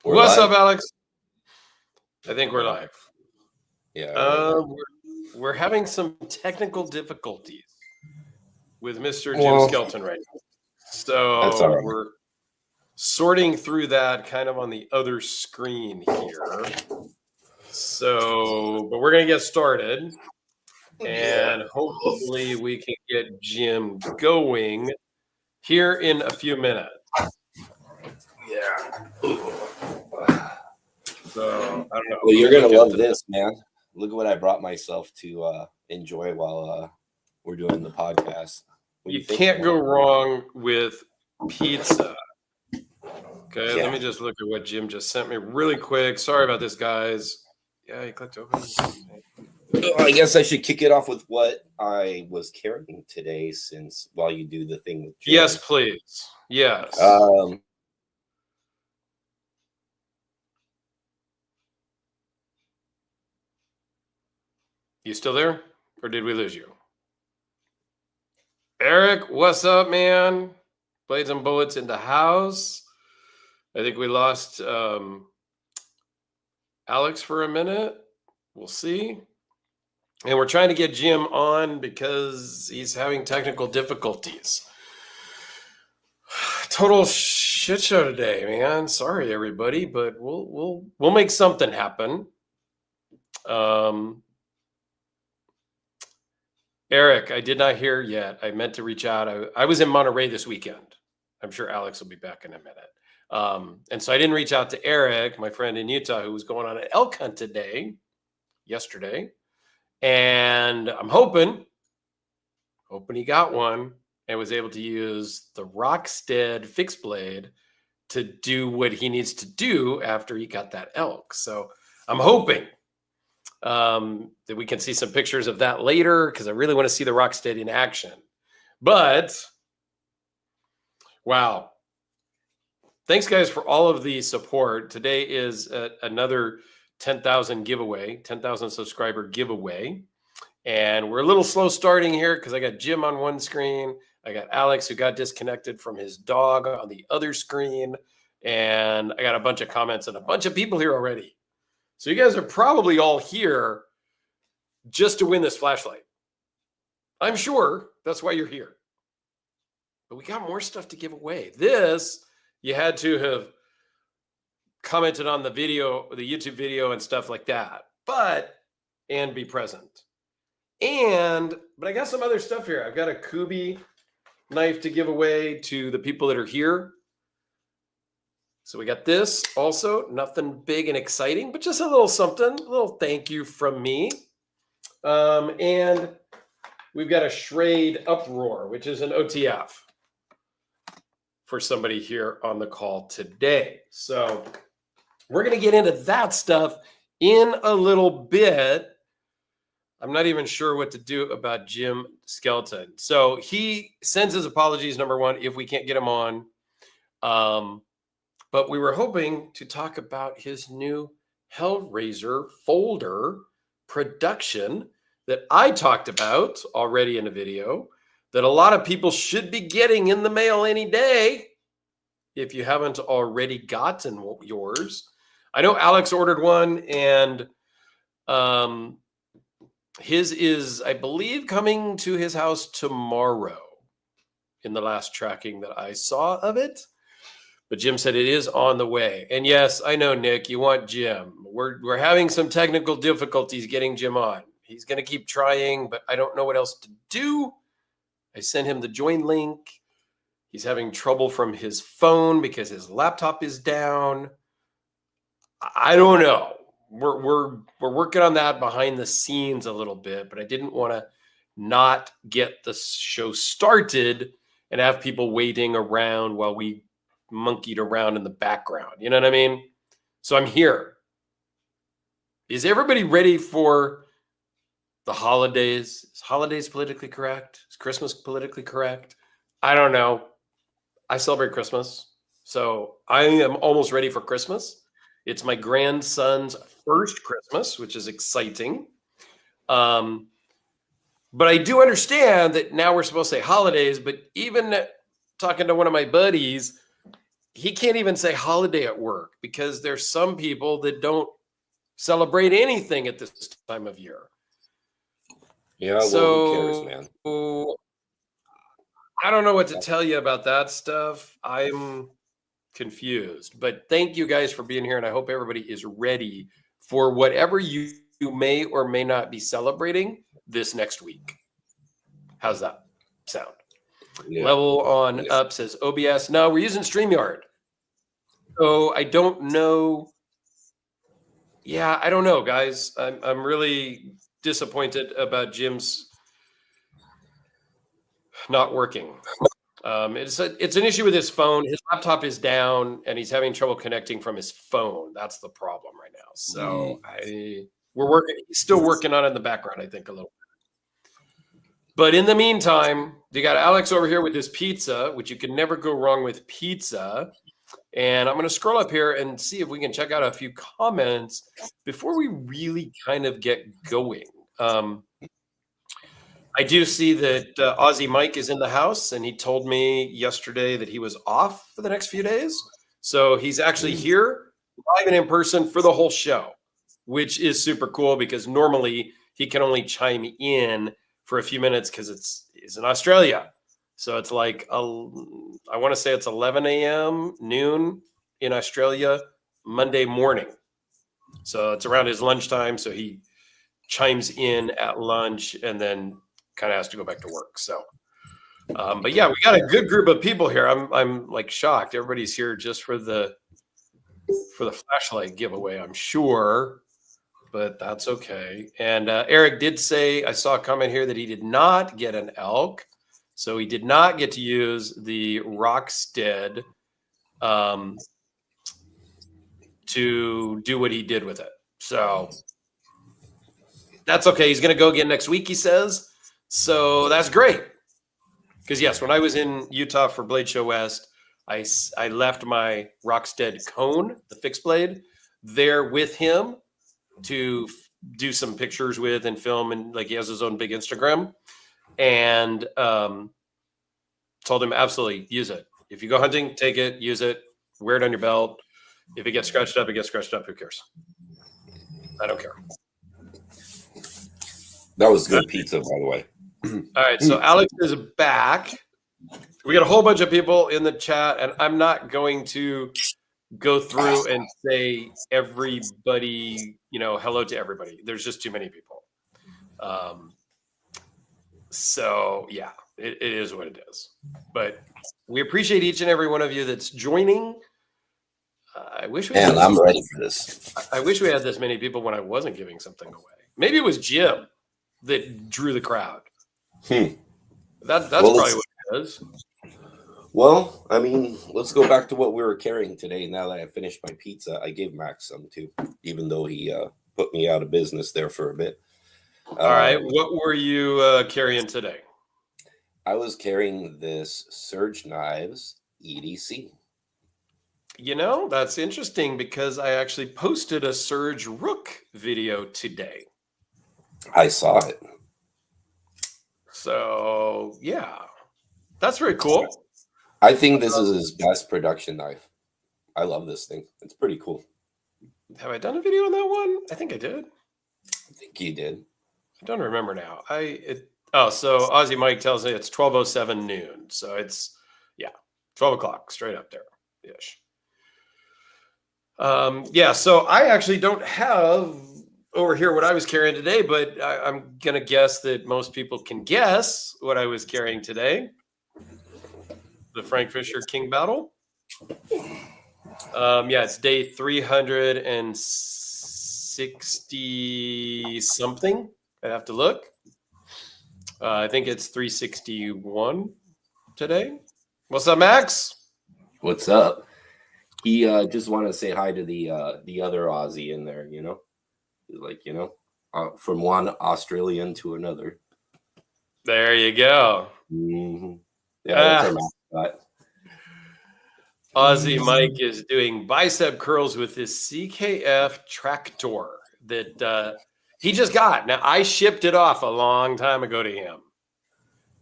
We're What's live? up, Alex? I think we're live. Yeah. We're having some technical difficulties with Mr. Jim Well, Skelton right now. that's So all right. we're sorting through that kind of on the other screen here. So, but we're going to get started. And hopefully we can get Jim going here in a few minutes. Yeah. So, I don't know. Well, you're going to love this, man. Look at what I brought myself to enjoy while we're doing the podcast. You can't go wrong with pizza. Okay, Yeah. let me just look at what Jim just sent me really quick. Sorry about this, guys. Yeah, he clicked open. I guess I should kick it off with what I was carrying today, since while you do the thing with Jim. Yes, please. Yes. You still there, or did we lose you? Eric, what's up, man? Blades and Bullets in the house. I think we lost Alex for a minute. We'll see. And we're trying to get Jim on because he's having technical difficulties. Total shit show today, man. Sorry, everybody, but we'll make something happen. Eric, I did not hear yet. I meant to reach out. I was in Monterey this weekend. I'm sure Alex will be back in a minute. And so I didn't reach out to Eric, my friend in Utah, who was going on an elk hunt yesterday. And I'm hoping he got one and was able to use the Rockstead fixed blade to do what he needs to do after he got that elk. So I'm hoping that we can see some pictures of that later, because I really want to see the Rockstead in action. But wow. Thanks, guys, for all of the support. Today is another 10,000 giveaway, 10,000 subscriber giveaway. And we're a little slow starting here because I got Jim on one screen. I got Alex, who got disconnected from his dog, on the other screen. And I got a bunch of comments and a bunch of people here already. So you guys are probably all here just to win this flashlight. I'm sure that's why you're here. But we got more stuff to give away. This, you had to have commented on the video, the YouTube video and stuff like that, and be present. But I got some other stuff here. I've got a Kubi knife to give away to the people that are here. So we got this also, nothing big and exciting, but just a little something, a little thank you from me. And we've got a Schrade Uproar, which is an OTF for somebody here on the call today. So we're going to get into that stuff in a little bit. I'm not even sure what to do about Jim Skelton. So he sends his apologies, number one, if we can't get him on. But we were hoping to talk about his new Hellraiser folder production that I talked about already in a video, that a lot of people should be getting in the mail any day if you haven't already gotten yours. I know Alex ordered one, and his is, I believe, coming to his house tomorrow in the last tracking that I saw of it. But Jim said it is on the way. And yes, I know, Nick, you want Jim. We're having some technical difficulties getting Jim on. He's going to keep trying, but I don't know what else to do. I sent him the join link. He's having trouble from his phone because his laptop is down. I don't know. We're working on that behind the scenes a little bit, but I didn't want to not get the show started and have people waiting around while we monkeyed around in the background. You know what I mean? So I'm here. Is everybody ready for the holidays? Is holidays politically correct? Is Christmas politically correct? I don't know. I celebrate Christmas, so I am almost ready for Christmas. It's my grandson's first Christmas, which is exciting. But I do understand that now we're supposed to say holidays, but even talking to one of my buddies, he can't even say holiday at work because there's some people that don't celebrate anything at this time of year. Yeah, well, who cares, man? I don't know what to tell you about that stuff. I'm confused, but thank you guys for being here. And I hope everybody is ready for whatever you may or may not be celebrating this next week. How's that sound? Yeah. Level on up says OBS. No, we're using StreamYard. So I don't know. Yeah, I don't know, guys. I'm really disappointed about Jim's not working. It's an issue with his phone. His laptop is down, and he's having trouble connecting from his phone. That's the problem right now. So we're working. He's still working on it in the background, I think, a little bit. But in the meantime, you got Alex over here with his pizza, which you can never go wrong with pizza. And I'm going to scroll up here and see if we can check out a few comments before we really kind of get going. I do see that Aussie Mike is in the house, and he told me yesterday that he was off for the next few days. So he's actually here live and in person for the whole show, which is super cool because normally he can only chime in for a few minutes because it's in Australia. So it's like, I want to say it's 11 a.m., noon in Australia, Monday morning. So it's around his lunchtime. So he chimes in at lunch and then kind of has to go back to work. So, but yeah, we got a good group of people here. I'm like shocked. Everybody's here just for the flashlight giveaway, I'm sure, but that's okay. And Eric did say, I saw a comment here that he did not get an elk. So he did not get to use the Rockstead to do what he did with it. So that's okay. He's going to go again next week, he says. So that's great. Because, yes, when I was in Utah for Blade Show West, I left my Rockstead cone, the fixed blade, there with him to do some pictures with and film. And like he has his own big Instagram. And told him, absolutely, use it. If you go hunting, take it, use it, wear it on your belt. If it gets scratched up, it gets scratched up. Who cares? I don't care. That was good pizza, by the way. All right, so Alex is back. We got a whole bunch of people in the chat, and I'm not going to go through and say everybody, hello to everybody. There's just too many people. So, yeah, it is what it is. But we appreciate each and every one of you that's joining. I wish we had I'm ready for this. I wish we had this many people when I wasn't giving something away. Maybe it was Jim that drew the crowd. That's probably what it is. Well, I mean, let's go back to what we were carrying today. Now that I finished my pizza, I gave Max some too, even though he put me out of business there for a bit. All right. What were you carrying today? I was carrying this Surge Knives EDC. That's interesting because I actually posted a Surge Rook video today. I saw it. So, yeah, that's very cool. I think this is his best production knife. I love this thing. It's pretty cool. Have I done a video on that one? I think I did. I think you did. I don't remember now. So Aussie Mike tells me it's 12:07 noon. So it's 12 o'clock, straight up there ish. So I actually don't have over here what I was carrying today, but I'm gonna guess that most people can guess what I was carrying today. The Frank Fisher King Battle. It's day 360 something. I have to look. I think it's 361 today. What's up, Max? What's up? He just wanted to say hi to the other Aussie in there, like, from one Australian to another. There you go. Mm-hmm. Yeah, that's our mascot. Aussie Mike is doing bicep curls with his CKF tractor that he just got. Now, I shipped it off a long time ago to him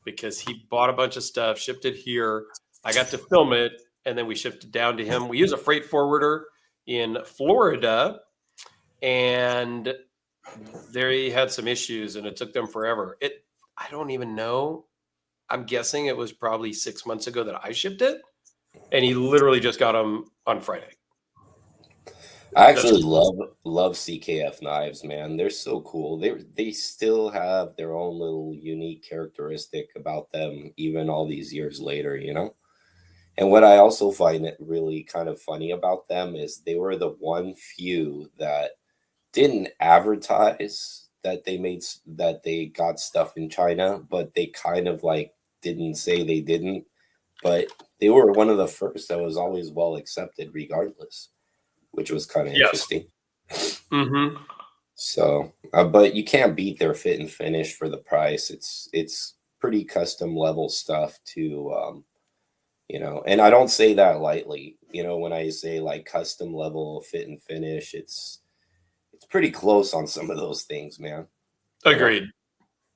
because he bought a bunch of stuff, shipped it here. I got to film it, and then we shipped it down to him. We use a freight forwarder in Florida, and they had some issues, and it took them forever. I don't even know. I'm guessing it was probably 6 months ago that I shipped it, and he literally just got them on Friday. I actually love CKF knives, man. They're so cool. They still have their own little unique characteristic about them, even all these years later, you know? And what I also find it really kind of funny about them is they were the one few that didn't advertise that they got stuff in China, but they kind of like didn't say they didn't. But they were one of the first that was always well accepted regardless, which was kind of interesting. Mm-hmm. So, but you can't beat their fit and finish for the price. It's pretty custom level stuff to, you know, and I don't say that lightly. You know, when I say like custom level fit and finish, it's pretty close on some of those things, man. Agreed.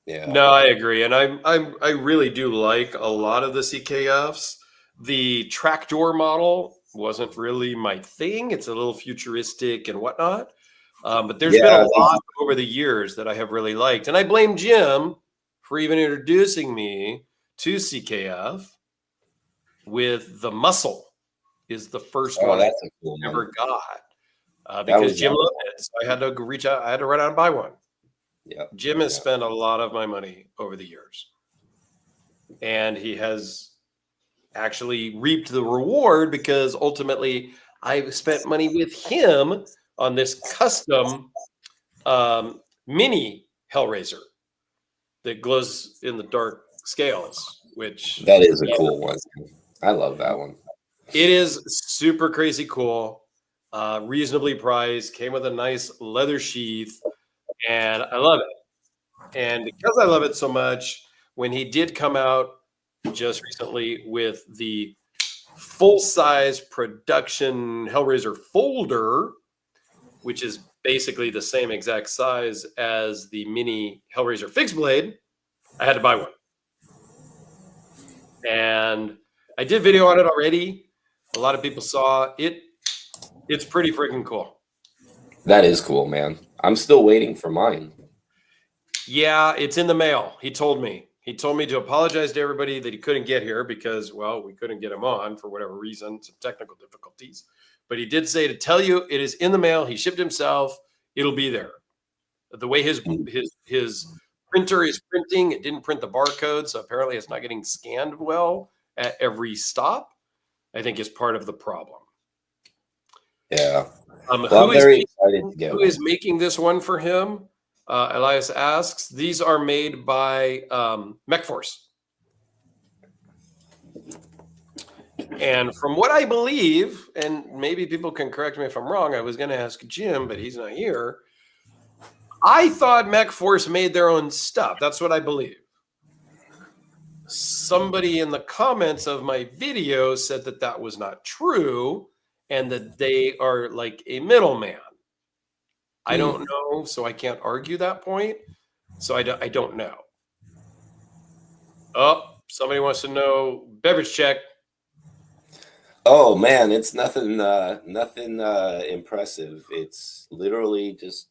Yeah. No, I agree, and I really do like a lot of the CKFs. The tractor model wasn't really my thing. It's a little futuristic and whatnot, but there's been a lot over the years that I have really liked, and I blame Jim for even introducing me to CKF with the Muscle. Is the first one I ever got because Jim loved it, so I had to reach out. I had to run out and buy one. Yeah, Jim has spent a lot of my money over the years, and he has actually reaped the reward because ultimately I spent money with him on this custom mini Hellraiser that glows in the dark scales, which that is a cool one. I love that one. It is super crazy cool, reasonably priced, came with a nice leather sheath, and I love it. And because I love it so much, when he did come out just recently with the full-size production Hellraiser folder, which is basically the same exact size as the mini Hellraiser fixed blade, I had to buy one. And I did video on it already. A lot of people saw it. It's pretty freaking cool. That is cool, man. I'm still waiting for mine. Yeah, it's in the mail. He told me. He told me to apologize to everybody that he couldn't get here because, well, we couldn't get him on for whatever reason, some technical difficulties. But he did say to tell you it is in the mail. He shipped himself. It'll be there. The way his printer is printing, it didn't print the barcode, so apparently it's not getting scanned well at every stop, I think is part of the problem. Yeah. Well, I'm very excited to get who is making this one for him? Elias asks. These are made by MechForce. And from what I believe, and maybe people can correct me if I'm wrong, I was going to ask Jim, but he's not here. I thought MechForce made their own stuff. That's what I believe. Somebody in the comments of my video said that that was not true and that they are like a middleman. I don't know, so I can't argue that point. So I don't know. Oh, somebody wants to know beverage check. Oh man, it's nothing impressive. It's literally just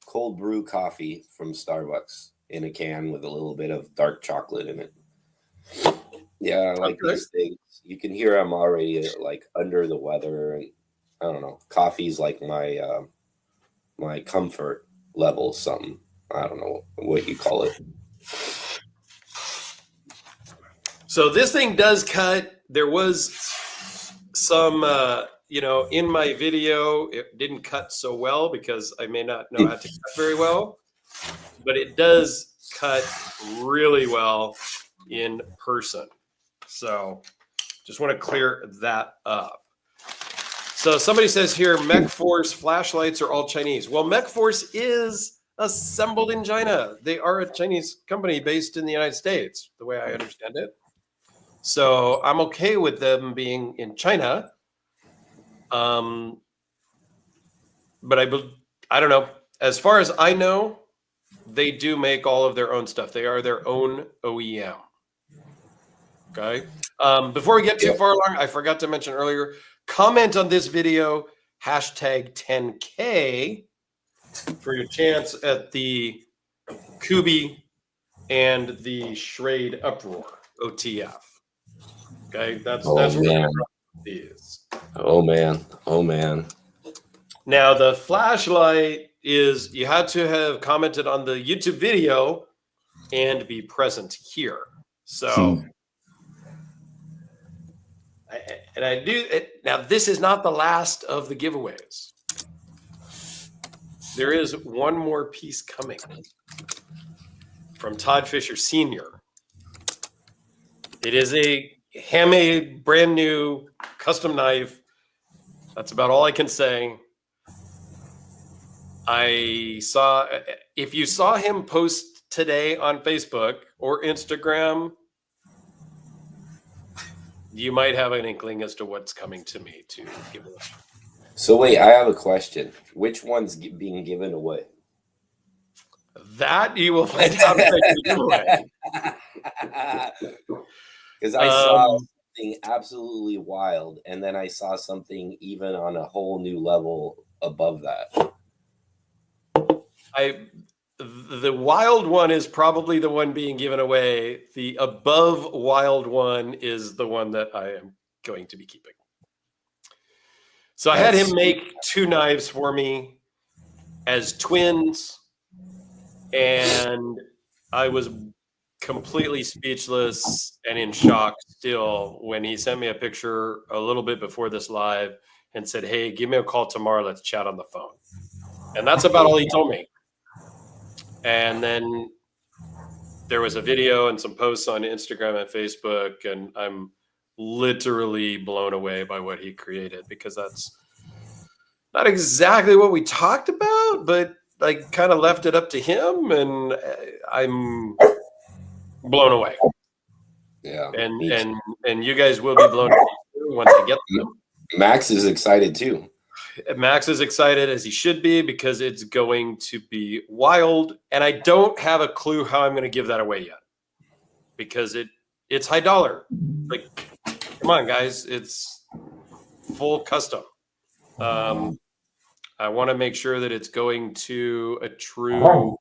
cold brew coffee from Starbucks in a can with a little bit of dark chocolate in it. Yeah, I like these things. You can hear I'm already like under the weather, and I don't know. Coffee's like my my comfort level, something. I don't know what you call it. So this thing does cut. There was some, in my video, it didn't cut so well because I may not know how to cut very well, but it does cut really well in person. So just want to clear that up. So somebody says here, MechForce flashlights are all Chinese. Well, MechForce is assembled in China. They are a Chinese company based in the United States, the way I understand it. So I'm okay with them being in China. But I don't know. As far as I know, they do make all of their own stuff. They are their own OEM. Okay. Before we get too far along, I forgot to mention earlier, comment on this video, hashtag 10K for your chance at the Kubi and the Schrade Uproar OTF. Okay. That's man. these. Oh man. Now the flashlight is you had to have commented on the YouTube video and be present here. So I do it now. This is not the last of the giveaways. There is one more piece coming from Todd Fisher Sr. It is a handmade, brand new custom knife. That's about all I can say. If you saw him post today on Facebook or Instagram, you might have an inkling as to what's coming to me to give away. So wait, I have a question. Which one's being given away? That you will find out if I give away. Because I saw something absolutely wild, and then I saw something even on a whole new level above that. The wild one is probably the one being given away. The above wild one is the one that I am going to be keeping. So I had him make 2 knives for me as twins, and I was completely speechless and in shock still when he sent me a picture a little bit before this live and said, "Hey, give me a call tomorrow. Let's chat on the phone." And that's about all he told me. And then there was a video and some posts on Instagram and Facebook, and I'm literally blown away by what he created, because that's not exactly what we talked about, but I kind of left it up to him, and I'm blown away. Yeah. And you guys will be blown away once I get them. Max is excited too. Max is excited, as he should be, because it's going to be wild. And I don't have a clue how I'm going to give that away yet, because it's high dollar. Like, come on, guys, it's full custom. I want to make sure that it's going to a true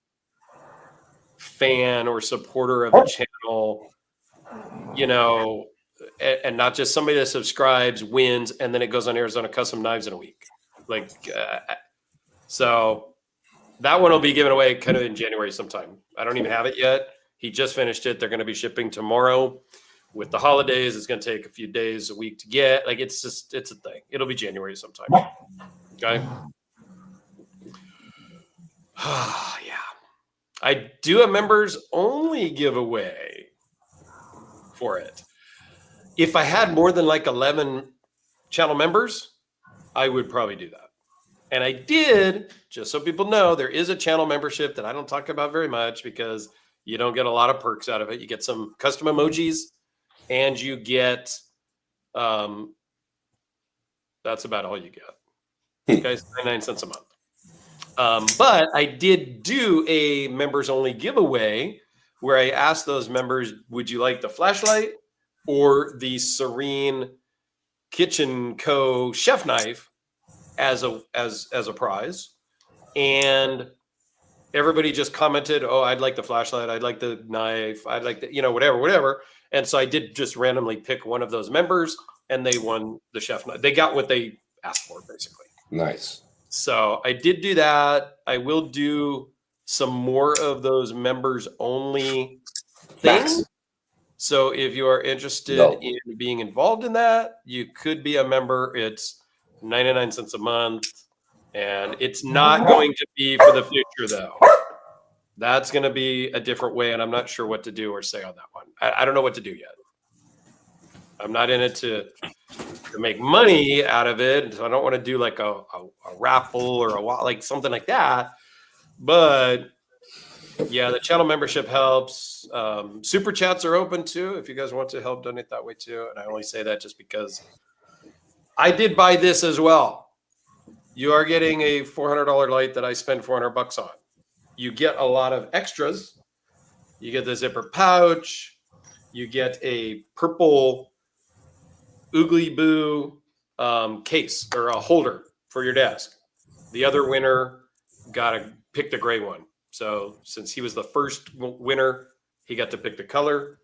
fan or supporter of the channel, you know, and not just somebody that subscribes, wins, and then it goes on Arizona Custom Knives in a week. Like, so that one will be given away kind of in January sometime. I don't even have it yet. He just finished it. They're going to be shipping tomorrow. With the holidays, it's going to take a few days, a week to get. Like, it's a thing. It'll be January sometime. Okay. Yeah. I do a members only giveaway for it. If I had more than like 11 channel members, I would probably do that. And I did, just so people know, there is a channel membership that I don't talk about very much, because you don't get a lot of perks out of it. You get some custom emojis, and you get, that's about all you get. Guys, 99 cents a month. But I did do a members only giveaway where I asked those members, would you like the flashlight or the Serene Kitchen Co. chef knife as a prize? And everybody just commented, oh, I'd like the flashlight, I'd like the knife, I'd like the, whatever. And so I did just randomly pick one of those members, and they won the chef knife. They got what they asked for, basically. Nice. So I did do that. I will do some more of those members only things. Max. So if you are interested in being involved in that, you could be a member. It's 99 cents a month, and it's not going to be for the future, though. That's going to be a different way, and I'm not sure what to do or say on that one. I don't know what to do yet. I'm not in it to make money out of it, so I don't want to do like a raffle or like something like that. But yeah, the channel membership helps. Super chats are open too if you guys want to help donate that way too. And I only say that just because I did buy this as well. You are getting a $400 light that I spent $400 on. You get a lot of extras. You get the zipper pouch. you get a purple Oogly Boo case or a holder for your desk. The other winner picked a gray one. So since he was the first winner, he got to pick the color.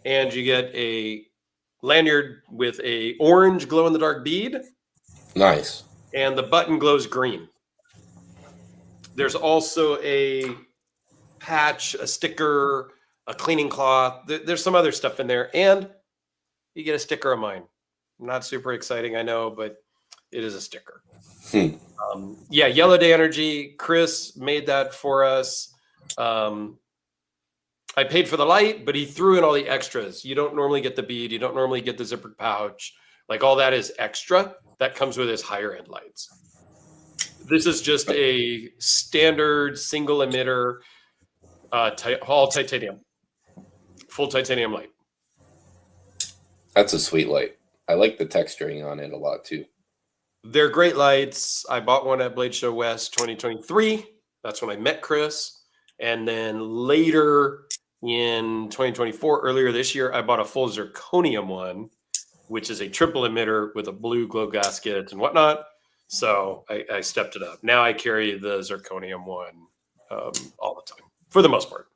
And you get a lanyard with a orange glow in the dark bead. Nice. And the button glows green. There's also a patch, a sticker, a cleaning cloth. There's some other stuff in there. And you get a sticker of mine. Not super exciting, I know, but it is a sticker. Yeah, Yellow Day Energy. Chris made that for us. I paid for the light, but he threw in all the extras. You don't normally get the bead. You don't normally get the zippered pouch. Like all that is extra. That comes with his higher end lights. This is just a standard single emitter all titanium, full titanium light. That's a sweet light. I like the texturing on it a lot too. They're great lights. I bought one at Blade Show West 2023. That's when I met Chris. And then later in 2024, earlier this year, I bought a full zirconium one, which is a triple emitter with a blue glow gasket and whatnot. So I stepped it up. Now I carry the zirconium one all the time, for the most part.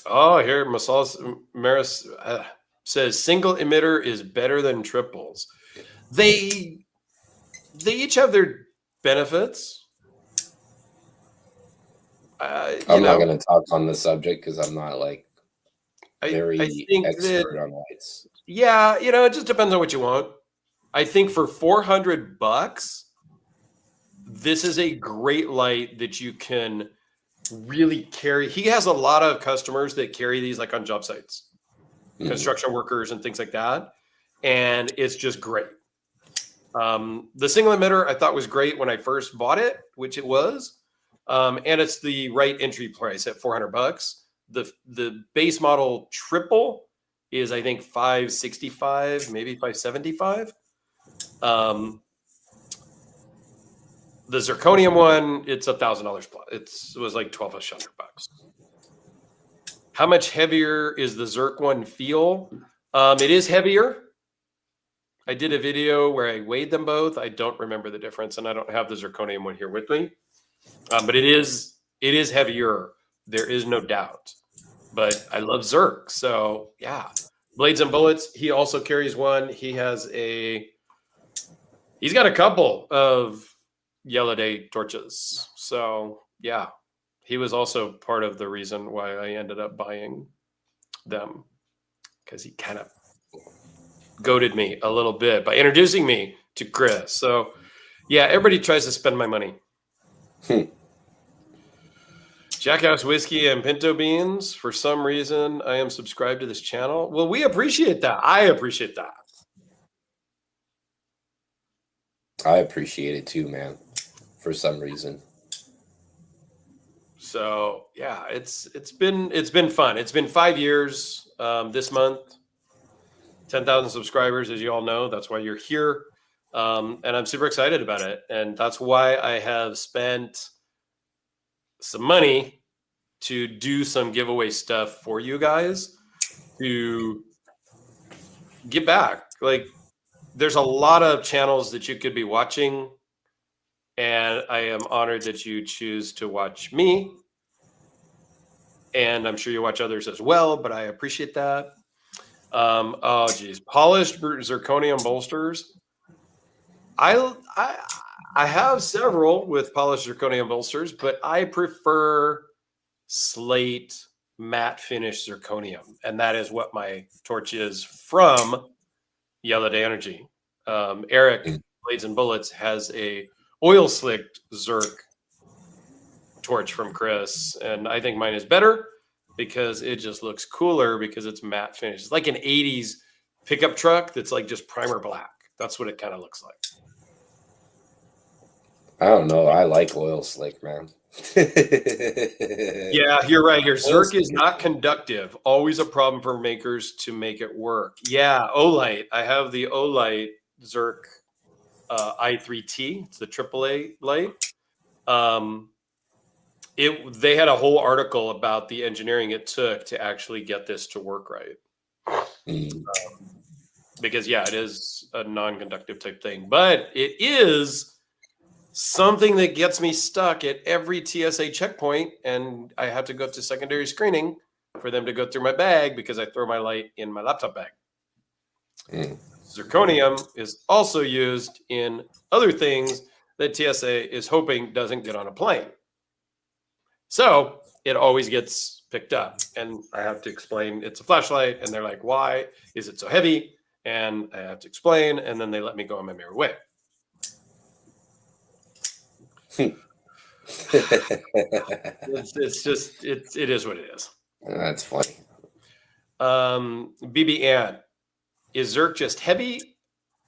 Oh, here, Maris says single emitter is better than triples. They each have their benefits. I'm not going to talk on the subject because I'm not like very expert on lights. Yeah, it just depends on what you want. I think for $400, this is a great light that you can really carry. He has a lot of customers that carry these like on job sites, construction workers and things like that. And it's just great. The single emitter I thought was great when I first bought it, which it was. And it's the right entry price at $400. The base model triple is I think $565, maybe $575. The zirconium one, it's $1,000 plus. It was like $1,200. How much heavier is the Zirc one feel? It is heavier. I did a video where I weighed them both. I don't remember the difference, and I don't have the zirconium one here with me. But it is heavier. There is no doubt. But I love Zirc, so yeah. Blades and Bullets. He also carries one. He's got a couple of Yellow Day torches. So yeah, he was also part of the reason why I ended up buying them, because he kind of goaded me a little bit by introducing me to Chris. So yeah, everybody tries to spend my money. Jackhouse Whiskey and Pinto Beans. For some reason, I am subscribed to this channel. Well, we appreciate that. I appreciate that. I appreciate it too, man. For some reason. So yeah, it's been fun. It's been 5 years this month. 10,000 subscribers, as you all know. That's why you're here, and I'm super excited about it. And that's why I have spent some money to do some giveaway stuff for you guys to get back. Like, there's a lot of channels that you could be watching, and I am honored that you choose to watch me. And I'm sure you watch others as well, but I appreciate that. Oh geez, polished zirconium bolsters. I have several with polished zirconium bolsters, but I prefer slate matte finish zirconium, and that is what my torch is from Yellow Day Energy. Eric Blades and Bullets has a oil slicked Zirc torch from Chris, and I think mine is better because it just looks cooler because it's matte finish. It's like an 80s pickup truck that's like just primer black. That's what it kind of looks like. I don't know. I like oil slick, man. Yeah, you're right here. Zirc is not conductive. Always a problem for makers to make it work. Yeah, Olight. I have the Olight Zirc I3T. It's the AAA light. They had a whole article about the engineering it took to actually get this to work right. Because yeah, it is a non-conductive type thing, but it is something that gets me stuck at every TSA checkpoint, and I have to go to secondary screening for them to go through my bag because I throw my light in my laptop bag. Zirconium is also used in other things that TSA is hoping doesn't get on a plane. So it always gets picked up, and I have to explain it's a flashlight, and they're like, why is it so heavy? And I have to explain, and then they let me go on my merry way. It is what it is. That's funny. BB Ann, is Zerk just heavy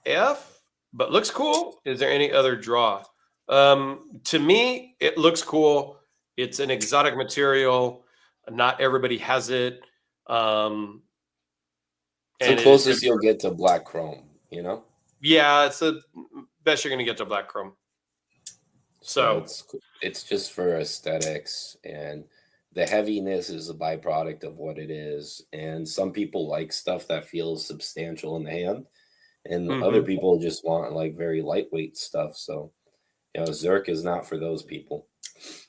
F, but looks cool? Is there any other draw? To me, it looks cool. It's an exotic material. Not everybody has it. It's the closest you'll get to black chrome, you know? Yeah, it's the best you're going to get to black chrome. So it's just for aesthetics, and the heaviness is a byproduct of what it is. And some people like stuff that feels substantial in the hand, and other people just want like very lightweight stuff. So, you know, Zerk is not for those people.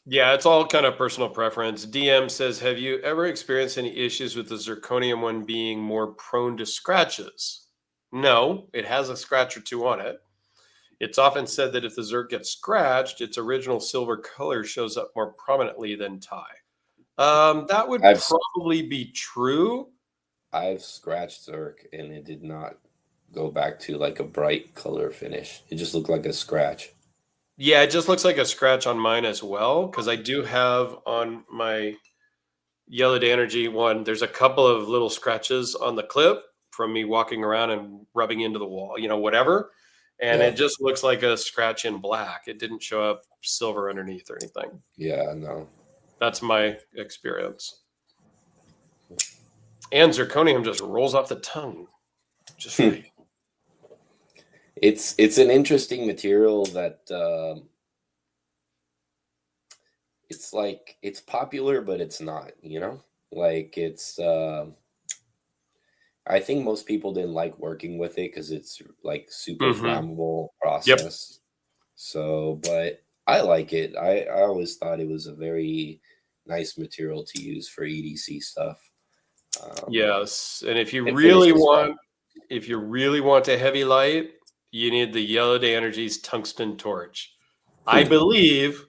Yeah, it's all kind of personal preference. DM says, have you ever experienced any issues with the zirconium one being more prone to scratches? No, it has a scratch or two on it. It's often said that if the Zerk gets scratched, its original silver color shows up more prominently than tie. That would probably be true. I've scratched Zerk and it did not go back to like a bright color finish. It just looked like a scratch. Yeah, it just looks like a scratch on mine as well, because I do have on my Yellow to Energy one, there's a couple of little scratches on the clip from me walking around and rubbing into the wall, you know, whatever. And it just looks like a scratch in black. It didn't show up silver underneath or anything. Yeah, no. That's my experience. And zirconium just rolls off the tongue. Just right. It's an interesting material that it's like it's popular, but it's not, you know? Like it's I think most people didn't like working with it because it's like super flammable process. Yep. So, but I like it. I always thought it was a very nice material to use for EDC stuff. Yes, and if you really want a heavy light, you need the Yellow to Energy's tungsten torch. I believe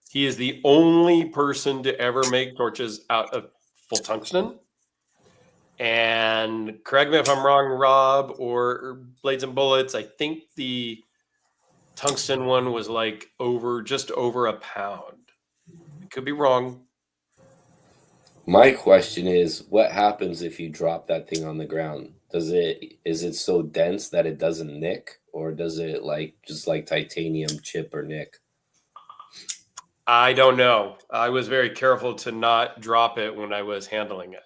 he is the only person to ever make torches out of full tungsten. And correct me if I'm wrong, Rob, or Blades and Bullets, I think the tungsten one was like just over a pound. It could be wrong. My question is, what happens if you drop that thing on the ground? Is it so dense that it doesn't nick, or does it just like titanium chip or nick? I don't know. I was very careful to not drop it when I was handling it.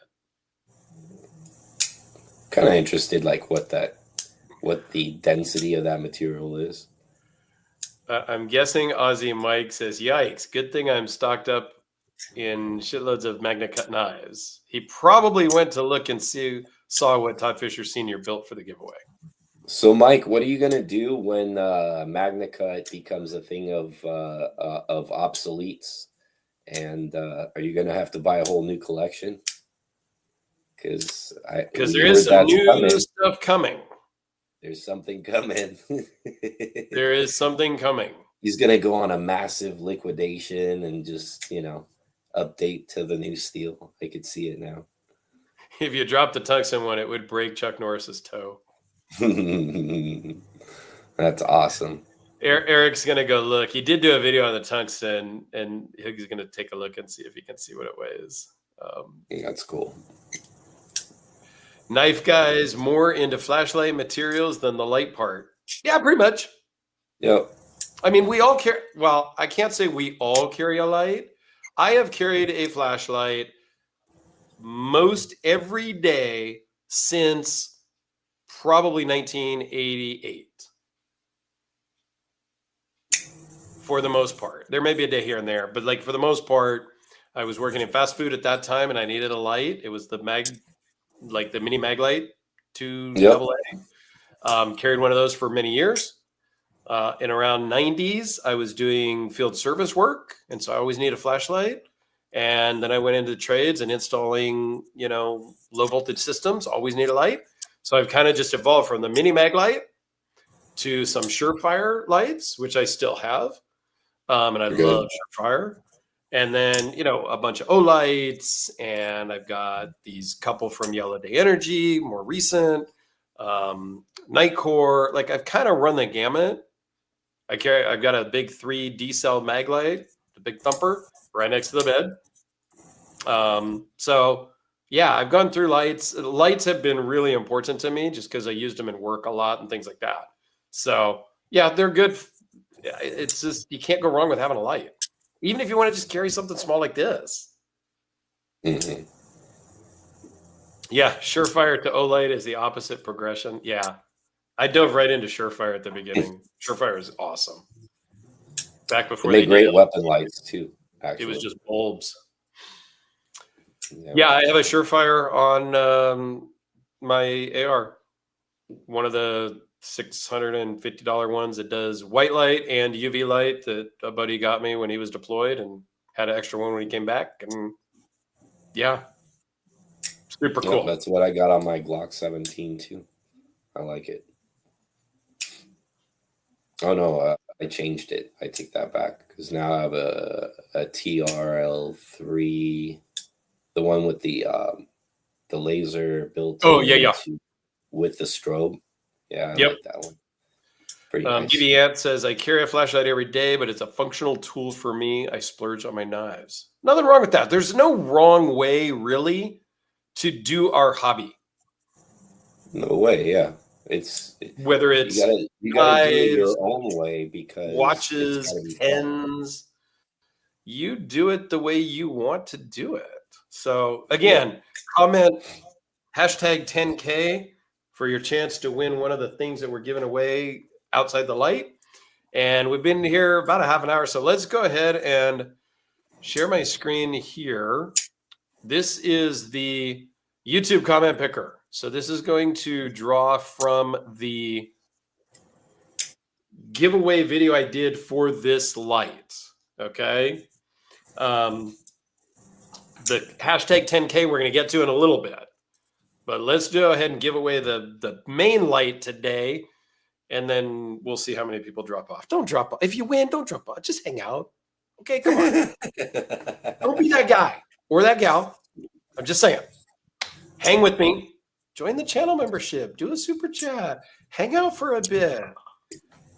Kind of interested, like what the density of that material is. I'm guessing Aussie Mike says, "Yikes! Good thing I'm stocked up in shitloads of Magna Cut knives." He probably went to look and saw what Todd Fisher Sr. built for the giveaway. So, Mike, what are you gonna do when Magna Cut becomes a thing of obsoletes? And are you gonna have to buy a whole new collection? Because there is some new stuff coming. There's something coming. There is something coming. He's gonna go on a massive liquidation and just, you know, update to the new steel. I could see it now. If you drop the tungsten one, it would break Chuck Norris's toe. That's awesome. Eric's gonna go look. He did do a video on the tungsten, and he's gonna take a look and see if he can see what it weighs. That's cool. Knife guys more into flashlight materials than the light part. Yeah, pretty much. Yep. I mean, we all carry. Well, I can't say we all carry a light. I have carried a flashlight most every day since probably 1988. For the most part, there may be a day here and there, but like for the most part, I was working in fast food at that time, and I needed a light. It was the the mini mag light, 2AA. Carried one of those for many years. In around 90s, I was doing field service work, and so I always need a flashlight. And then I went into trades and installing, low voltage systems, always need a light. So I've kind of just evolved from the mini mag light to some Surefire lights, which I still have. And I love Surefire. And then, a bunch of O lights, and I've got these couple from Yellow Day Energy, more recent, Nightcore. Like, I've kind of run the gamut. I've got a big 3 D-cell mag light, the big thumper, right next to the bed. So yeah, I've gone through lights. Lights have been really important to me just because I used them in work a lot and things like that. So yeah, they're good. It's just, you can't go wrong with having a light, even if you want to just carry something small like this. Mm-hmm. Yeah, Surefire to Olight is the opposite progression. Yeah, I dove right into Surefire at the beginning. Surefire is awesome. Back before they great weapon lights too. Actually, it was just bulbs. Yeah, I have a Surefire on my AR. One of the $650 ones that does white light and UV light that a buddy got me when he was deployed, and had an extra one when he came back. And yeah, super cool. That's what I got on my Glock 17 too. I like it. Oh no, I changed it. I take that back because now I have a TRL3, the one with the laser built. Oh yeah. With the strobe. Yeah, I like that one. Pretty nice. DB Ant says, I carry a flashlight every day, but it's a functional tool for me. I splurge on my knives. Nothing wrong with that. There's no wrong way, really, to do our hobby. No way, yeah. Whether it's you gotta do it your own way, because watches, pens, you do it the way you want to do it. So again, comment hashtag 10K for your chance to win one of the things that we're giving away outside the light. And we've been here about a half an hour. So let's go ahead and share my screen here. This is the YouTube comment picker. So this is going to draw from the giveaway video I did for this light. Okay. The hashtag 10K we're going to get to in a little bit. But let's go ahead and give away the main light today, and then we'll see how many people drop off. Don't drop off. If you win, don't drop off. Just hang out. Okay, come on. Don't be that guy or that gal. I'm just saying. Hang with me. Join the channel membership. Do a super chat. Hang out for a bit.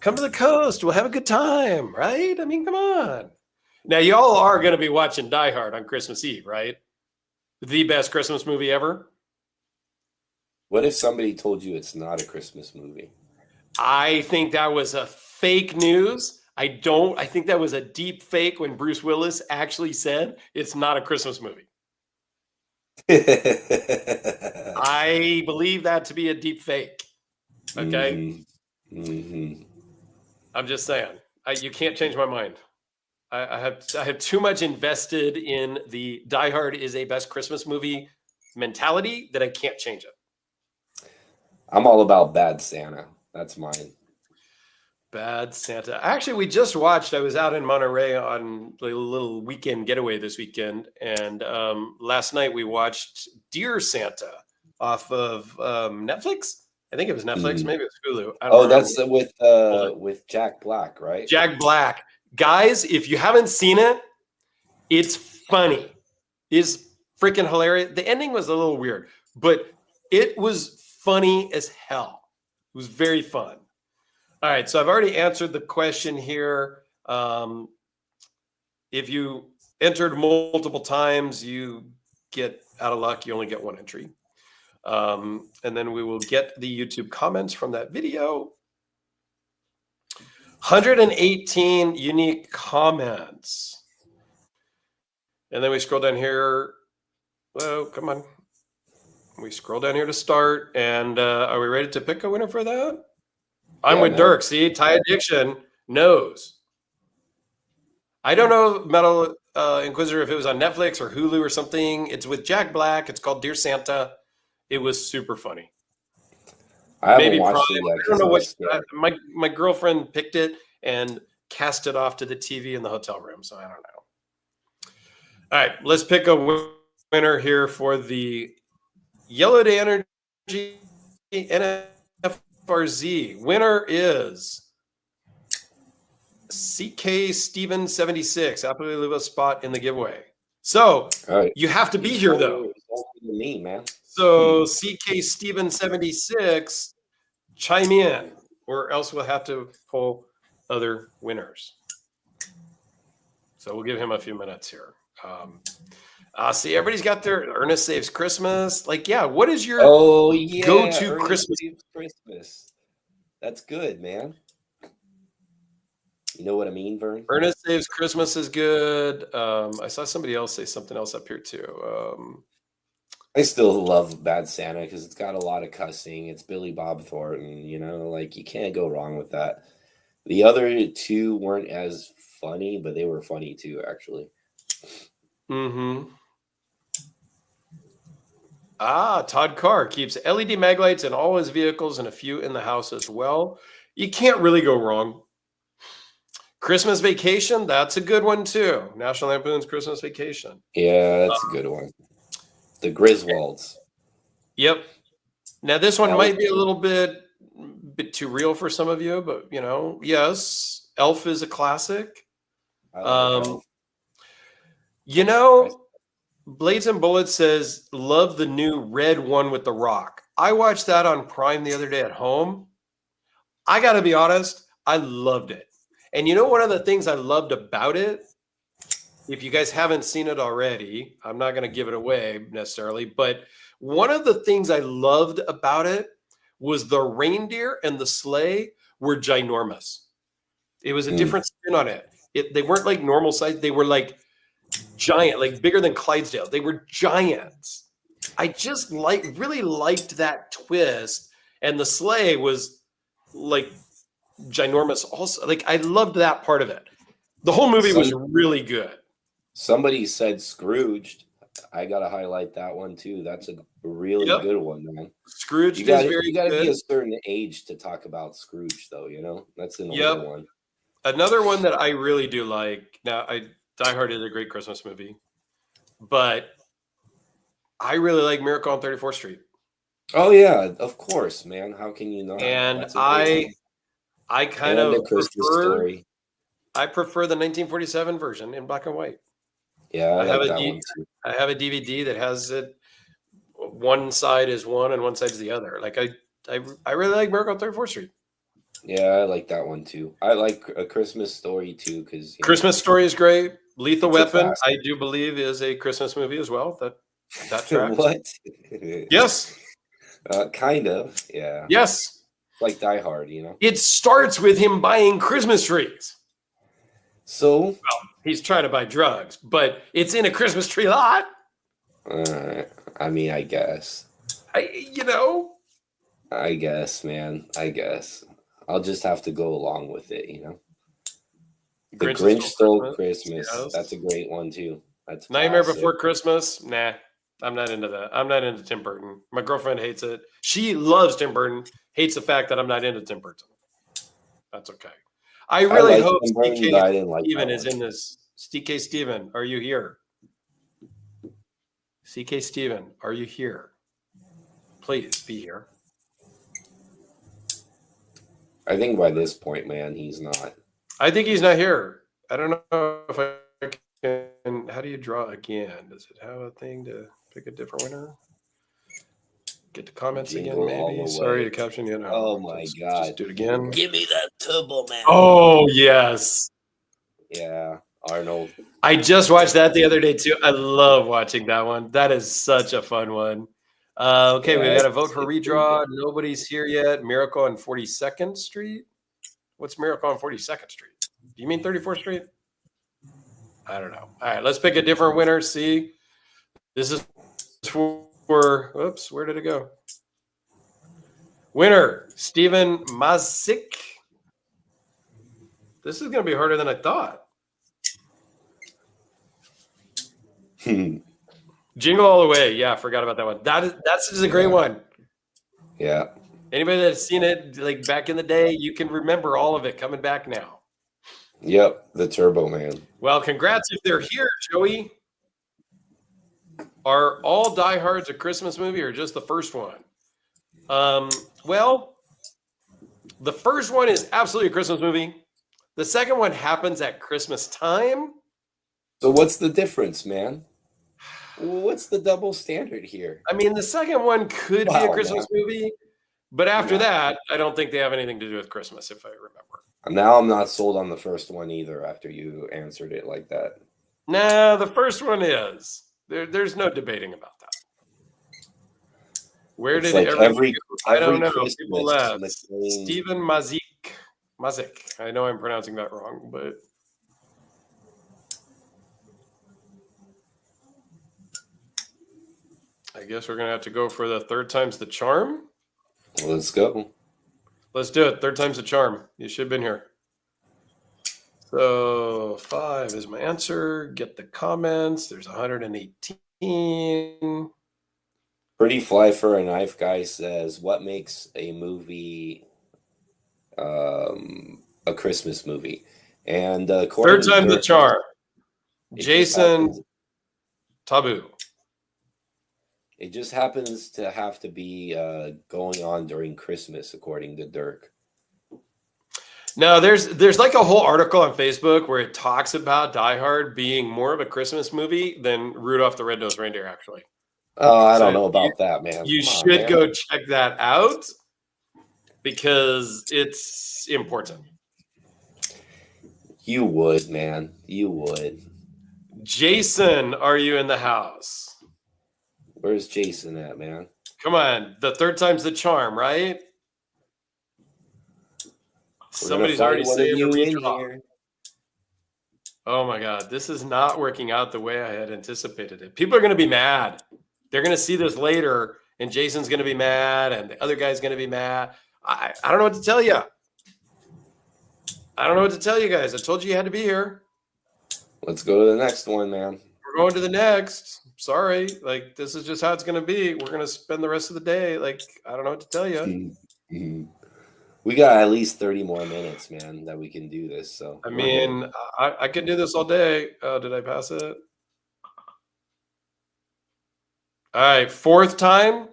Come to the coast. We'll have a good time, right? I mean, come on. Now, y'all are going to be watching Die Hard on Christmas Eve, right? The best Christmas movie ever. What if somebody told you it's not a Christmas movie? I think that was a fake news. I think that was a deep fake when Bruce Willis actually said it's not a Christmas movie. I believe that to be a deep fake. Okay. Mm-hmm. I'm just saying, you can't change my mind. I have too much invested in the Die Hard is a best Christmas movie mentality that I can't change it. I'm all about Bad Santa. That's mine. Bad Santa. Actually, we just watched. I was out in Monterey on a little weekend getaway this weekend, and last night we watched Dear Santa off of Netflix. I think it was Netflix. Maybe it was Hulu. That's with Jack Black, right? Jack Black. Guys, if you haven't seen it, it's funny. It's freaking hilarious. The ending was a little weird, but it was funny as hell. It was very fun. All right, so I've already answered the question here. If you entered multiple times, you get out of luck. You only get one entry. And then we will get the YouTube comments from that video. 118 unique comments. And then we scroll down here. Whoa, come on. We scroll down here to start. And are we ready to pick a winner for that? I'm with Dirk. See, Tie Addiction knows. I don't know, Metal Inquisitor, if it was on Netflix or Hulu or something. It's with Jack Black. It's called Dear Santa. It was super funny. I haven't Maybe Prime. watched it yet I don't because know I what. was scared. My girlfriend picked it and cast it off to the TV in the hotel room. So I don't know. All right, let's pick a winner here for the Yellow Day Energy NFRZ. Winner is CK Steven 76. Happily leave a spot in the giveaway. So All right. you have to be here though. To me, man. So CK Steven 76, chime in, or else we'll have to pull other winners. So we'll give him a few minutes here. See, everybody's got their Ernest Saves Christmas. Like, yeah, what is your go-to Ernest Christmas? Saves Christmas. That's good, man. You know what I mean, Vern? Ernest Saves Christmas is good. I saw somebody else say something else up here too. I still love Bad Santa because it's got a lot of cussing. It's Billy Bob Thornton, like you can't go wrong with that. The other two weren't as funny, but they were funny too, actually. Mm-hmm. Todd Carr keeps LED mag lights in all his vehicles and a few in the house as well. You can't really go wrong. Christmas Vacation, that's a good one too. National Lampoon's Christmas Vacation. Yeah, that's a good one. The Griswolds. Yep. Now this one might be a little bit too real for some of you, but yes, Elf is a classic. Elf. Blades and Bullets says, love the new red one with The Rock. I watched that on Prime the other day at home. I got to be honest, I loved it. And one of the things I loved about it, if you guys haven't seen it already, I'm not going to give it away necessarily, but one of the things I loved about it was the reindeer and the sleigh were ginormous. It was a different spin on it. They weren't like normal size. They were like giant, like bigger than Clydesdale. They were giants. I just really liked that twist. And the sleigh was like ginormous also. Like I loved that part of it. The whole movie was really good. Somebody said Scrooged. I gotta highlight that one too. That's a really good one, man. Scrooged is very good. You gotta be a certain age to talk about Scrooge, though. That's an older one. Another one that I really do like. Now, Die Hard is a great Christmas movie, but I really like Miracle on 34th Street. Oh yeah, of course, man. How can you not? And I kind of Story. I prefer the 1947 version in black and white. Yeah, I like that one too. I have a DVD that has it. One side is one and one side is the other. Like I really like Miracle on 34th Street. Yeah, I like that one too. I like A Christmas Story too because Christmas Story is great. Lethal Weapon, I do believe, is a Christmas movie as well. That tracks. What? Yes. Kind of. Yeah. Yes. Like Die Hard, It starts with him buying Christmas trees. So, well, he's trying to buy drugs, but it's in a Christmas tree lot. I mean, I guess. I guess, man. I guess. I'll just have to go along with it, The Grinch Stole Christmas. Yes. That's a great one too. That's Nightmare Before Christmas. Nah, I'm not into that. I'm not into Tim Burton. My girlfriend hates it. She loves Tim Burton. Hates the fact that I'm not into Tim Burton. That's okay. I really hope CK Steven is in this. CK Steven, are you here? CK Steven, are you here? Please be here. I think by this point, man, he's not. I think he's not here. I don't know if I can. How do you draw again? Does it have a thing to pick a different winner? Get the comments again, maybe. Sorry to caption you. Oh my God! Just do it again. Give me that Turbo Man. Oh yes. Yeah, Arnold. I just watched that the other day too. I love watching that one. That is such a fun one. Okay, we got to vote for redraw. Nobody's here yet. Miracle on 42nd Street. What's Miracle on 42nd Street? Do you mean 34th Street? I don't know. All right, let's pick a different winner. See, this is for. Oops, where did it go? Winner Stephen Mazik. This is going to be harder than I thought. Jingle All the Way. Yeah, I forgot about that one. That's just a great one. Yeah. Anybody that's seen it like back in the day, you can remember all of it coming back now. Yep, the Turbo Man. Well, congrats if they're here, Joey. Are all Die Hards a Christmas movie or just the first one? Well, the first one is absolutely a Christmas movie. The second one happens at Christmas time. So what's the difference, man? What's the double standard here? I mean, the second one could be a Christmas movie, but after that, I don't think they have anything to do with Christmas, if I remember. Now I'm not sold on the first one either after you answered it like that. Nah, the first one is. There's no debating about that. Where did every I don't know. People left. Stephen Mazik. I know I'm pronouncing that wrong, but I guess we're gonna have to go for the third time's the charm. Let's go. Let's do it. Third time's the charm. You should have been here. So 5 is my answer. Get the comments. There's 118. Pretty Fly for a Knife guy says, what makes a movie a Christmas movie? And third time the charm. Jason Taboo. It just happens to have to be going on during Christmas, according to Dirk. No, there's like a whole article on Facebook where it talks about Die Hard being more of a Christmas movie than Rudolph the Red-Nosed Reindeer, actually. Oh, I don't know about that, man. You should go check that out because it's important. You would, man. You would. Jason, are you in the house? Where's Jason at, man? Come on. The third time's the charm, right? Somebody's already saying to redraw. Oh my God. This is not working out the way I had anticipated it. People are going to be mad. They're going to see this later, and Jason's going to be mad, and the other guy's going to be mad. I don't know what to tell you. I don't know what to tell you guys. I told you had to be here. Let's go to the next one, man. We're going to the next. Sorry. Like, this is just how it's going to be. We're going to spend the rest of the day. Like, I don't know what to tell you. We got at least 30 more minutes, man, that we can do this. So I mean, I can do this all day. Oh, did I pass it? All right, fourth time.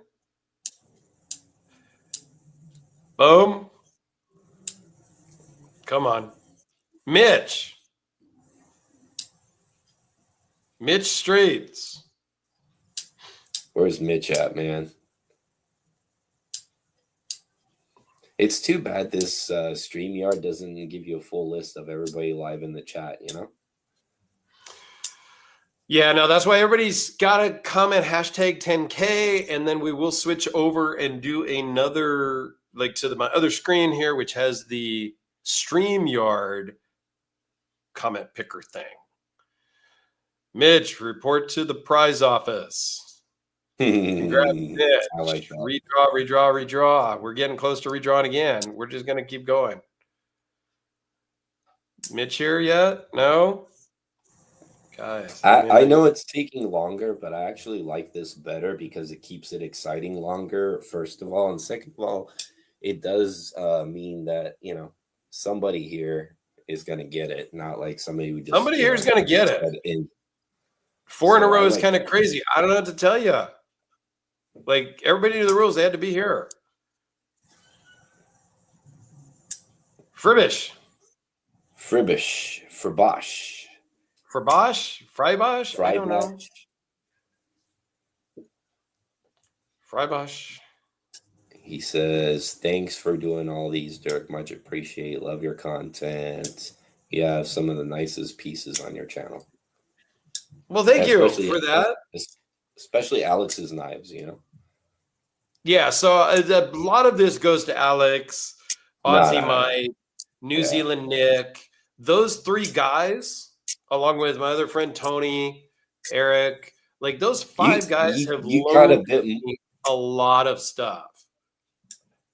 Boom. Come on. Mitch Streets. Where's Mitch at, man? It's too bad this StreamYard doesn't give you a full list of everybody live in the chat, you know? Yeah, no, that's why everybody's got to comment hashtag 10K, and then we will switch over and do another, like to my other screen here, which has the StreamYard comment picker thing. Mitch, report to the prize office. Congrats, Mitch. I like that. Redraw. We're getting close to redrawing again. We're just going to keep going. Mitch here yet? No? Guys. I know it's taking longer, but I actually like this better because it keeps it exciting longer, first of all. And second of all, it does mean that, you know, somebody here is going to get it, not like somebody who just... Somebody here is going to get it. 4 in a row is kind of crazy. I don't know what to tell you. Like, everybody knew the rules. They had to be here. Fribosh. I don't know. Fribosh. He says, thanks for doing all these, Dirk. Much appreciate. Love your content. You have some of the nicest pieces on your channel. Well, thank you for that. Especially Alex's knives, you know? Yeah, so a lot of this goes to Alex, Aussie Mike, New Zealand Nick. Those 3 guys, along with my other friend Tony, Eric, like those 5 guys have loaned me a lot of stuff.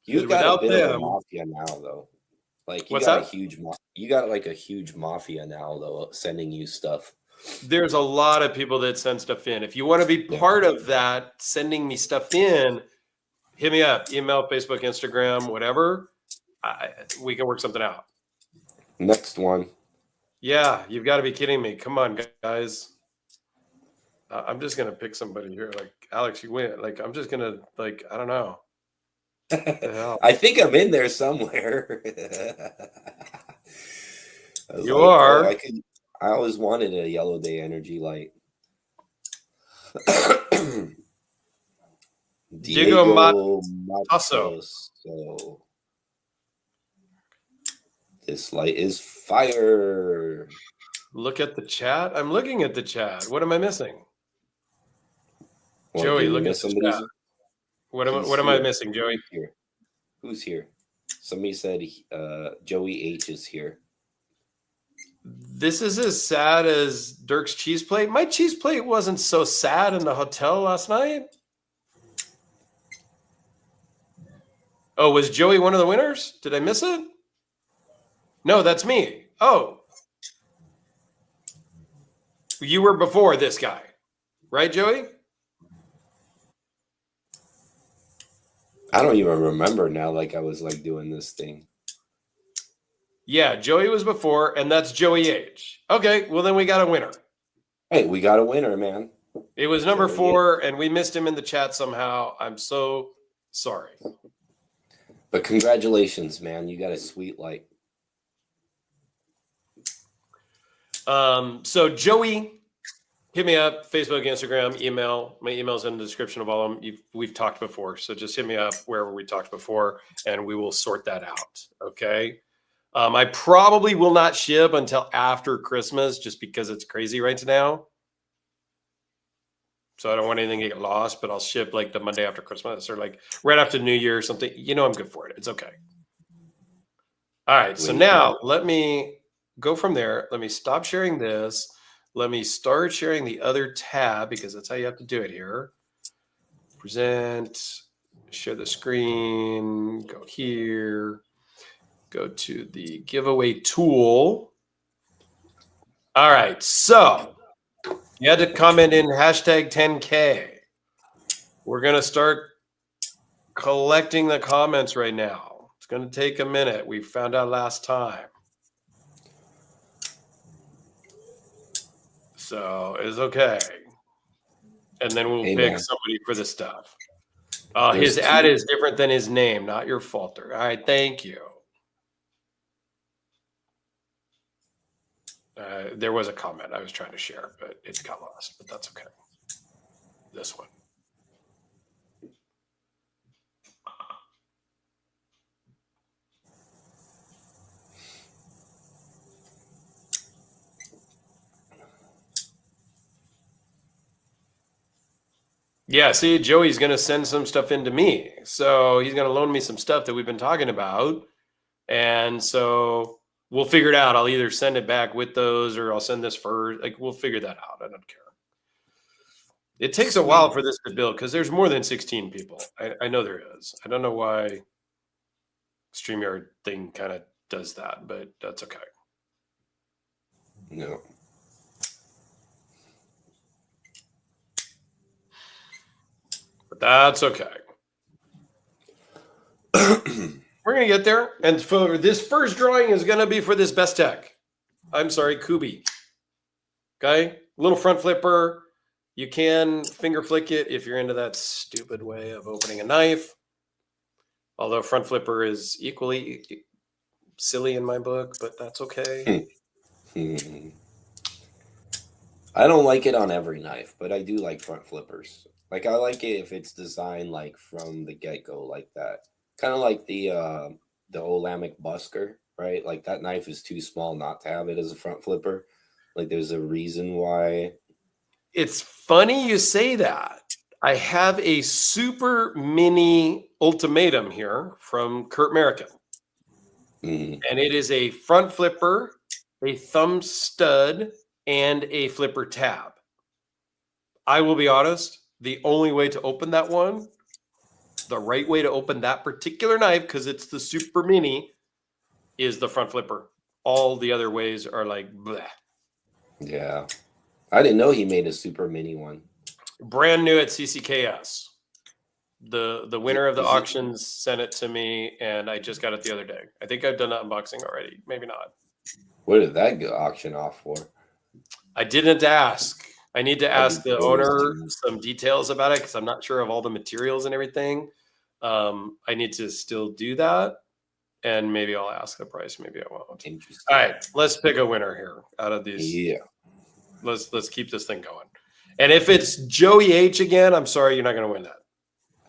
You got a bit of a mafia now, though. Like you got like a huge mafia now, though, sending you stuff. there's a lot of people that send stuff in. If you want to be Yeah. part of that, sending me stuff in, hit me up, email, Facebook, Instagram, whatever. We can work something out. Next one. Yeah, you've got to be kidding me. Come on, guys. I'm just going to pick somebody here. Like, Alex, you win. Like, I'm just going to, like, I don't know. What the hell? I think I'm in there somewhere. I was You like, are. oh, I always wanted a Yellow Day energy light. Diego Matos. So this light is fire. Look at the chat. I'm looking at the chat. What am I missing? Well, Joey, did we look at miss the somebody? chat. What am I missing, Joey? Who's here? Somebody said Joey H is here. This is as sad as Dirk's cheese plate. My cheese plate wasn't so sad in the hotel last night. Oh, was Joey one of the winners? Did I miss it? No, that's me. Oh. You were before this guy, right, Joey? I don't even remember now, like I was like doing this thing. Yeah, Joey was before, and that's Joey H. Okay, well then we got a winner. Hey, we got a winner, man. It was number 4, and we missed him in the chat somehow. I'm so sorry. But congratulations, man. You got a sweet light. So Joey, hit me up, Facebook, Instagram, email. My email's in the description of all of them. We've talked before, so just hit me up wherever we talked before, and we will sort that out, okay? I probably will not ship until after Christmas just because it's crazy right now. So I don't want anything to get lost, but I'll ship like the Monday after Christmas or like right after New Year or something. You know I'm good for it. It's okay. All right, so now let me go from there. Let me stop sharing this. Let me start sharing the other tab because that's how you have to do it here. Present, share the screen, go here. Go to the giveaway tool. All right, so you had to comment in hashtag 10K. We're going to start collecting the comments right now. It's going to take a minute. We found out last time. So it's okay. And then we'll pick somebody for the stuff. His ad is different than his name, not your falter. All right, thank you. There was a comment I was trying to share, but it got lost, but that's okay. This one. Yeah, see, Joey's going to send some stuff into me. So he's going to loan me some stuff that we've been talking about. And so we'll figure it out. I'll either send it back with those or I'll send this first. Like, we'll figure that out. I don't care. It takes a while for this to build because there's more than 16 people. I know there is. I don't know why StreamYard thing kind of does that, but that's okay. No. But that's okay. We're going to get there. And for this first drawing is going to be for this best tech. I'm sorry, Kubi. Okay? Little front flipper. You can finger flick it if you're into that stupid way of opening a knife. Although front flipper is equally silly in my book, but that's okay. I don't like it on every knife, but I do like front flippers. Like I like it if it's designed like from the get-go like that. Kind of like the Olamic Busker, right? Like that knife is too small not to have it as a front flipper. Like there's a reason why. It's funny you say that. I have a super mini ultimatum here from Kurt American. And it is a front flipper, a thumb stud, and a flipper tab. I will be honest, the only way to open that one, the right way to open that particular knife, because it's the super mini, is the front flipper. All the other ways are like bleh. Yeah. I didn't know he made a super mini one. Brand new at CCKS. The winner of the Is it- auctions sent it to me, and I just got it the other day. I think I've done an unboxing already. Maybe not. What did that go auction off for? I didn't ask. I need to I'd ask be the curious owner to- some details about it because I'm not sure of all the materials and everything. I need to still do that, and maybe I'll ask the price. Maybe I won't. Interesting. All right, let's pick a winner here out of these. Yeah. Let's keep this thing going. And if it's Joey H again, I'm sorry, you're not going to win that.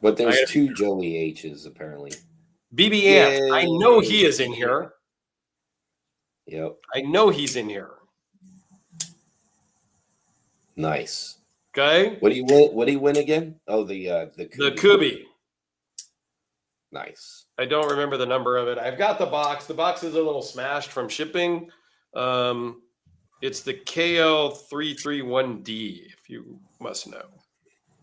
But there's two Joey H's apparently. BB Ant, I know he is in here. Yep. I know he's in here. Nice. Okay. What do you win? What do you win again? Oh, the Kubi. Nice. I don't remember the number of it. I've got the box. The box is a little smashed from shipping. It's the KL331D, if you must know.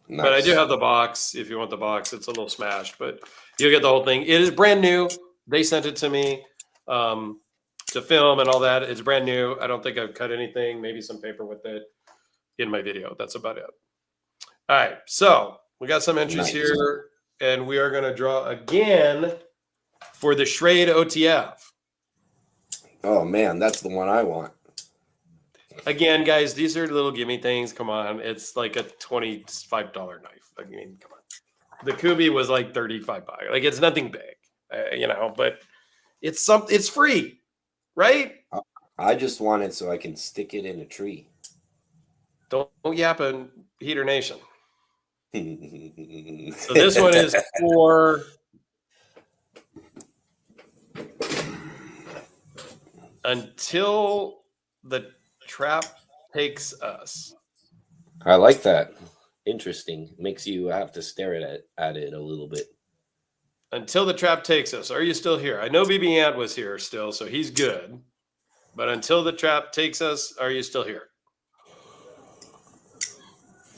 Nice. But I do have the box. If you want the box, it's a little smashed, but you'll get the whole thing. It is brand new. They sent it to me to film and all that. It's brand new. I don't think I've cut anything. Maybe some paper with it in my video. That's about it. All right. So we got some entries here, and we are going to draw again for the Schrade OTF. Oh, man. That's the one I want. Again, guys, these are little gimme things. Come on. It's like a $25 knife. I mean, come on. The Kubi was like $35. Like, it's nothing big, but it's free, right? I just want it so I can stick it in a tree. Don't yap in Heater Nation. So this one is for Until the Trap Takes Us. I like that. Interesting. Makes you have to stare at it a little bit. Until the Trap Takes Us. Are you still here? I know BB Ant was here still, so he's good. But Until the Trap Takes Us, are you still here?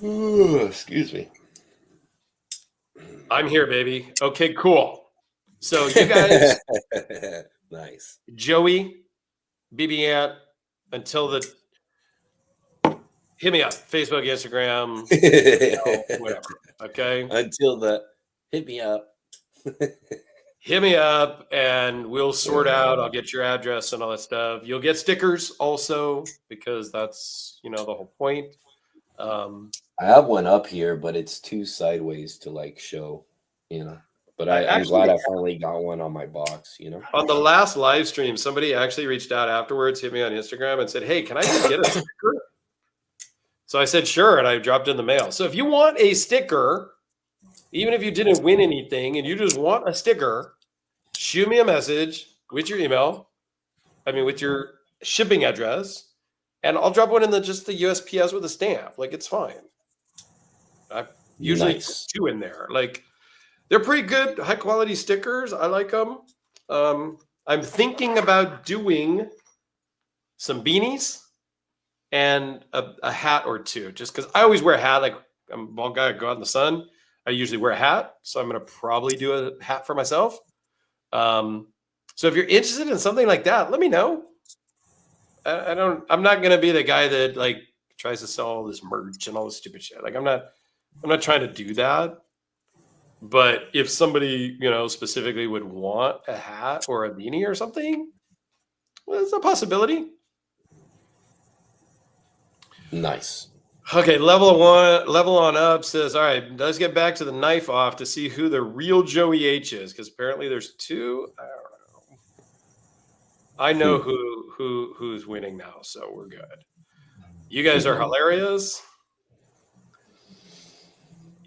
Ooh, excuse me. I'm here, baby. Okay, cool. So you guys, nice. Joey, BB Ant, Until the, hit me up, Facebook, Instagram, whatever. Okay. Until the, hit me up. Hit me up, and we'll sort out. I'll get your address and all that stuff. You'll get stickers also because that's the whole point. I have one up here, but it's too sideways to like show, But I'm glad I finally got one on my box, On the last live stream, somebody actually reached out afterwards, hit me on Instagram and said, "Hey, can I just get a sticker?" So I said, "Sure," and I dropped it in the mail. So if you want a sticker, even if you didn't win anything and you just want a sticker, shoot me a message with your email. With your shipping address, and I'll drop one in just the USPS with a stamp. Like, it's fine. I usually put 2 in there. Like, they're pretty good, high quality stickers. I like them. I'm thinking about doing some beanies and a hat or two, just because I always wear a hat. Like, I'm a bald guy, I go out in the sun. I usually wear a hat, so I'm going to probably do a hat for myself. So if you're interested in something like that, let me know. I'm not going to be the guy that like tries to sell all this merch and all this stupid shit. Like, I'm not trying to do that. But if somebody, specifically would want a hat or a beanie or something, well, it's a possibility. Nice. Okay, level on up says, all right, let's get back to the knife off to see who the real Joey H is, because apparently there's 2. I don't know. I know who's winning now, so we're good. You guys are hilarious.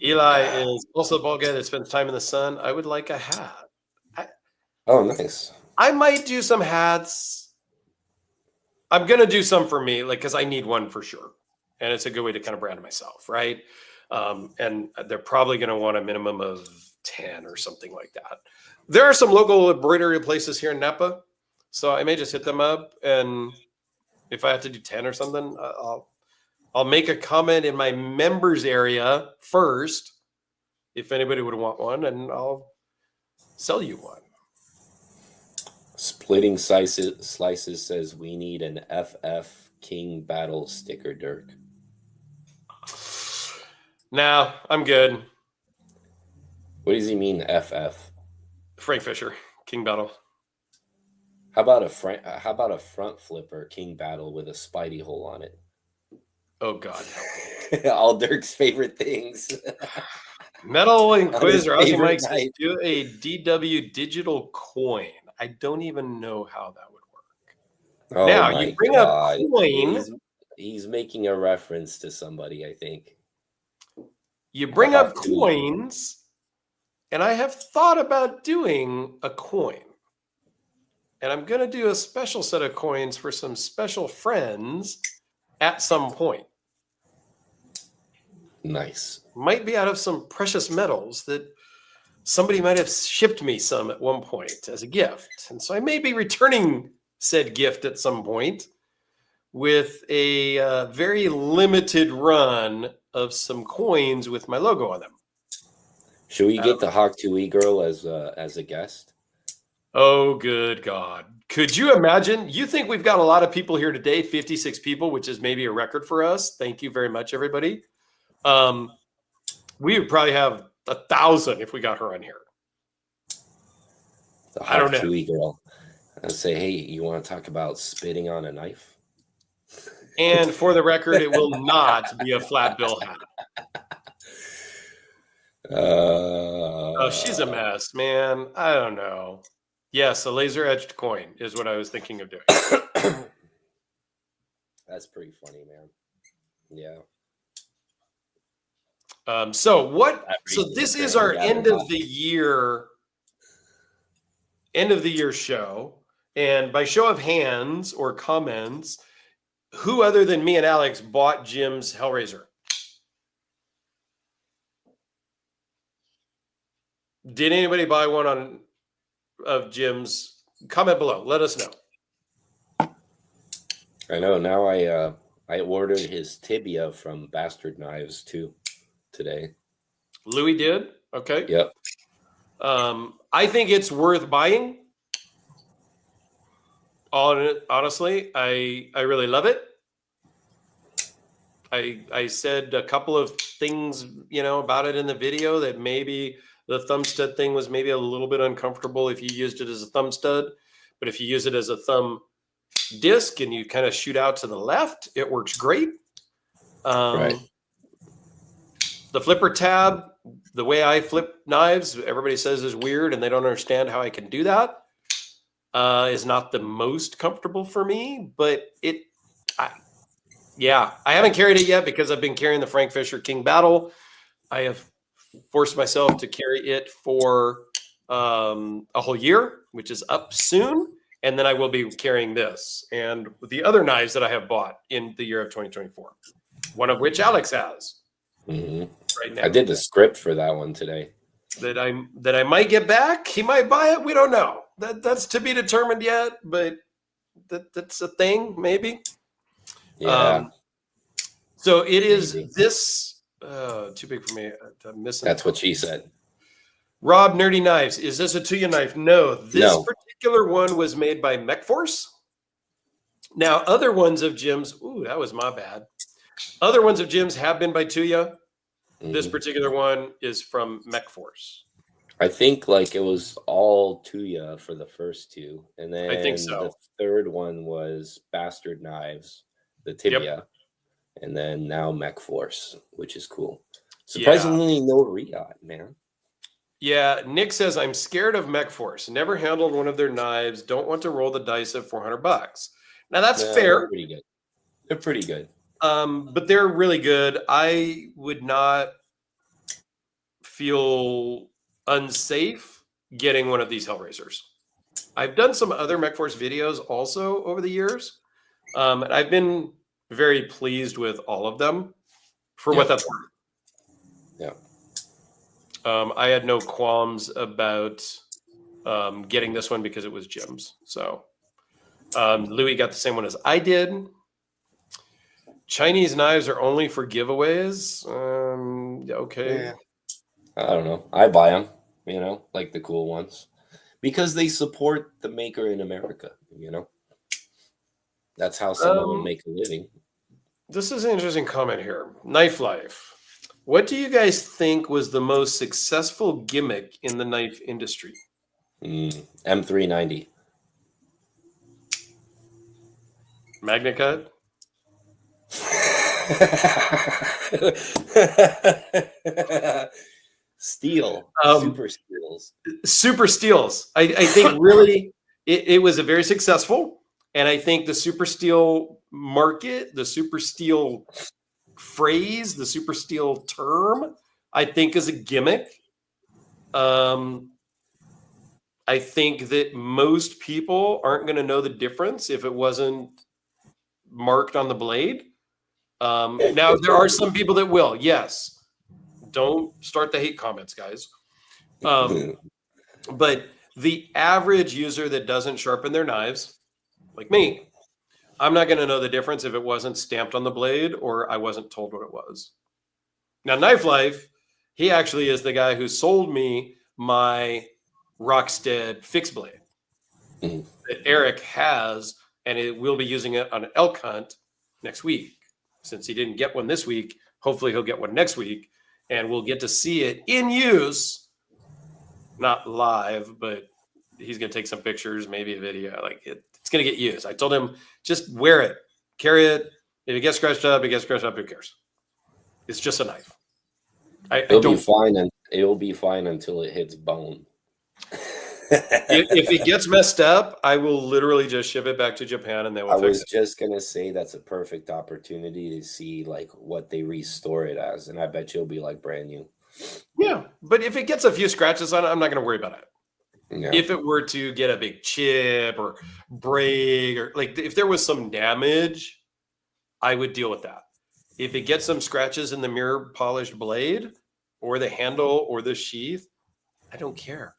Eli is also a bald guy that spends time in the sun. I would like a hat. Oh, nice. I might do some hats. I'm going to do some for me, like, because I need one for sure. And it's a good way to kind of brand myself, right? And they're probably going to want a minimum of 10 or something like that. There are some local embroidery places here in Napa, so I may just hit them up. And if I have to do 10 or something, I'll make a comment in my members area first, if anybody would want one, and I'll sell you one. Splitting Slices says we need an FF King Battle sticker, Dirk. No, I'm good. What does he mean, FF? Frank Fisher, King Battle. How about a front flipper King Battle with a Spidey hole on it? Oh God. All Dirk's favorite things. Metal and On his Quiz or Aussie favorite Mike says night. do a DW digital coin. I don't even know how that would work. Oh Now my you bring God. up coin. He's making a reference to somebody, I think. You bring up Hawk Tui. coins, and I have thought about doing a coin. And I'm going to do a special set of coins for some special friends at some point. Nice. Might be out of some precious metals that somebody might have shipped me some at one point as a gift. And so I may be returning said gift at some point with a very limited run of some coins with my logo on them. Should we get the Hawk Tui girl as a guest? Oh, good God. Could you imagine? You think we've got a lot of people here today, 56 people, which is maybe a record for us. Thank you very much, everybody. We would probably have 1,000 if we got her on here. The I don't Hawk know. Tui girl. I'd say, hey, you want to talk about spitting on a knife? And for the record, it will not be a flat bill hat. Oh, she's a mess, man. I don't know. Yes, a laser etched coin is what I was thinking of doing. That's pretty funny, man. Yeah. So this is our end of the year show. And by show of hands or comments, who other than me and Alex bought Jim's Hellraiser? Did anybody buy one of Jim's? Comment below. Let us know. I know. Now I ordered his tibia from Bastard Knives too today. Louis did? Okay. Yep. I think it's worth buying. Honestly, I really love it. I said a couple of things, about it in the video that maybe the thumb stud thing was maybe a little bit uncomfortable if you used it as a thumb stud, but if you use it as a thumb disc and you kind of shoot out to the left, it works great. Right. The flipper tab, the way I flip knives, everybody says is weird and they don't understand how I can do that. Is not the most comfortable for me, but I haven't carried it yet because I've been carrying the Frank Fisher King Battle. I have forced myself to carry it for a whole year, which is up soon. And then I will be carrying this and the other knives that I have bought in the year of 2024, one of which Alex has. Mm-hmm. Right now. I did the script for that one today. That I might get back. He might buy it. We don't know. That's to be determined yet, but that's a thing, maybe. Yeah. So it is this too big for me. I'm missing. That's what she said. Rob Nerdy Knives. Is this a Tuya knife? No. This particular one was made by MechForce. Now, other ones of Jim's. Ooh, that was my bad. Other ones of Jim's have been by Tuya. Mm-hmm. This particular one is from MechForce. I think it was all Tuya for the first two, and then I think so. The third one was Bastard Knives, the tibia, and then now MechForce, which is cool. Surprisingly, no Riot, man. Yeah, Nick says I'm scared of MechForce. Never handled one of their knives. Don't want to roll the dice at $400. Now that's fair. They're pretty good. They're pretty good. But they're really good. I would not feel unsafe getting one of these Hellraisers. I've done some other MechForce videos also over the years. And I've been very pleased with all of them for what that's worth. Yeah. I had no qualms about getting this one because it was Jim's. So Louis got the same one as I did. Chinese knives are only for giveaways. Okay. Yeah. I don't know. I buy them, like the cool ones, because they support the maker in America. That's how some of them make a living. This is an interesting comment here. Knife Life. What do you guys think was the most successful gimmick in the knife industry? M390. Magna Cut? Steel. Um, Super steels. Super Steels. I think really it was a very successful, and I think the Super Steel market, the Super Steel phrase, the Super Steel term, I think is a gimmick. I think that most people aren't going to know the difference if it wasn't marked on the blade. Now, there are some people that will. Yes. Don't start the hate comments, guys. But the average user that doesn't sharpen their knives, like me, I'm not going to know the difference if it wasn't stamped on the blade or I wasn't told what it was. Now, Knife Life, he actually is the guy who sold me my Rockstead fixed blade that Eric has, and it will be using it on an elk hunt next week. Since he didn't get one this week, hopefully he'll get one next week, and we'll get to see it in use, not live, but he's going to take some pictures, maybe a video. Like it's going to get used. I told him just wear it, carry it. If it gets scratched up, it gets scratched up. Who cares? It's just a knife. It'll be fine, and it'll be fine until it hits bone. If it gets messed up, I will literally just ship it back to Japan, and they will. I was just gonna say that's a perfect opportunity to see like what they restore it as, and I bet you'll be like brand new. Yeah, but if it gets a few scratches on it, I'm not going to worry about it. Yeah. If it were to get a big chip or break, or like if there was some damage, I would deal with that. If it gets some scratches in the mirror polished blade or the handle or the sheath, I don't care.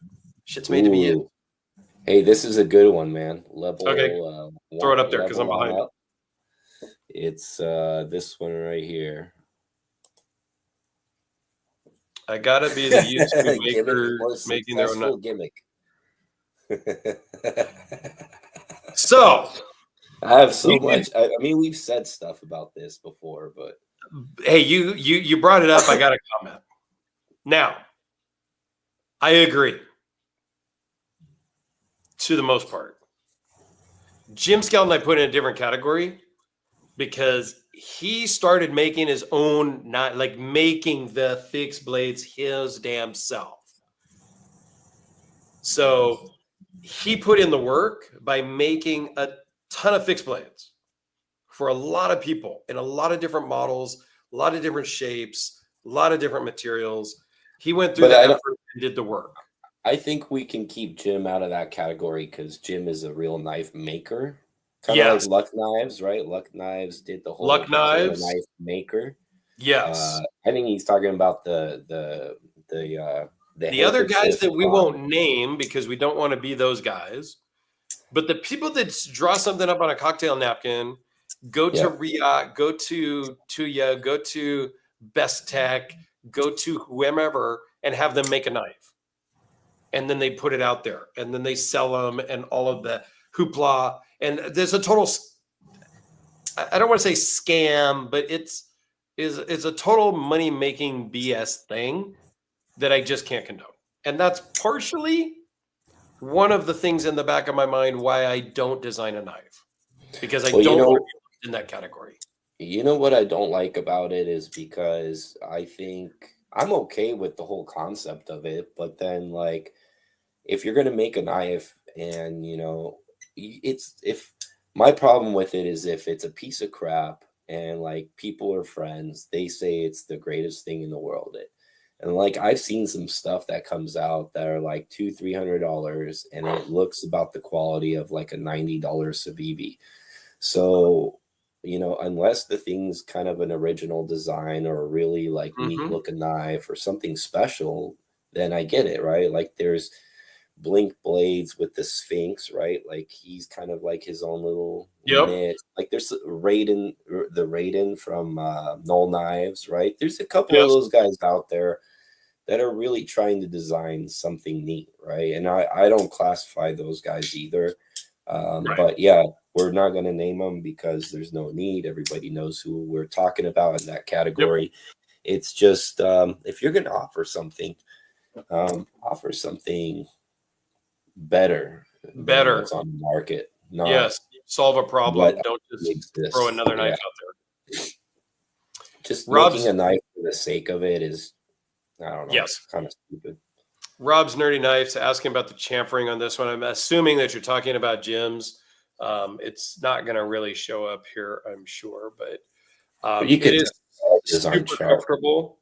Shit's made to be used. Hey, this is a good one, man. Level. Okay. Throw it up there because I'm behind. Up. It's this one right here. I gotta be the YouTube maker making their own gimmick. So I have so much. I mean, we've said stuff about this before, but hey, you brought it up. I got a comment. Now, I agree to the most part. Jim Skelton I put in a different category because he started making his own, not like making the fixed blades his damn self. So he put in the work by making a ton of fixed blades for a lot of people in a lot of different models, a lot of different shapes, a lot of different materials. He went through the effort and did the work. I think we can keep Jim out of that category because Jim is a real knife maker. Kind of like Luck Knives, right? Luck Knives did the whole Luck Knives knife maker. Yes. I think he's talking about the other guys that we won't name because we don't want to be those guys. But the people that draw something up on a cocktail napkin, go to Riot, go to Tuya, go to Best Tech, go to whomever, and have them make a knife. And then they put it out there, and then they sell them, and all of the hoopla. And there's a total, I don't want to say scam, but it's a total money-making BS thing that I just can't condone. And that's partially one of the things in the back of my mind why I don't design a knife, because I don't want to be in that category. You know what I don't like about it is because I think I'm okay with the whole concept of it, but then like if you're going to make a knife and if my problem with it is if it's a piece of crap and like people are friends, they say it's the greatest thing in the world. And like I've seen some stuff that comes out that are like $200-$300 and it looks about the quality of like a $90 Civivi. So unless the thing's kind of an original design or a really like neat looking knife or something special, then I get it, right? Like there's Blink blades with the Sphinx, right? Like he's kind of like his own little niche. Like there's the Raiden from Null Knives, right? There's a couple of those guys out there that are really trying to design something neat, right? And I don't classify those guys either. But yeah, we're not going to name them because there's no need. Everybody knows who we're talking about in that category. It's just if you're gonna offer something better than Better. what's on the market, not Yes. Solve a what problem. Don't already just throw exists. another knife Yeah, out there. just making Rob's a knife for the sake of it is, I don't know, yes. kind of stupid. Rob's Nerdy Knives asking about the chamfering on this one. I'm assuming that you're talking about Jim's. It's not going to really show up here, I'm sure, but But you it could is tell edges aren't super sharp. comfortable.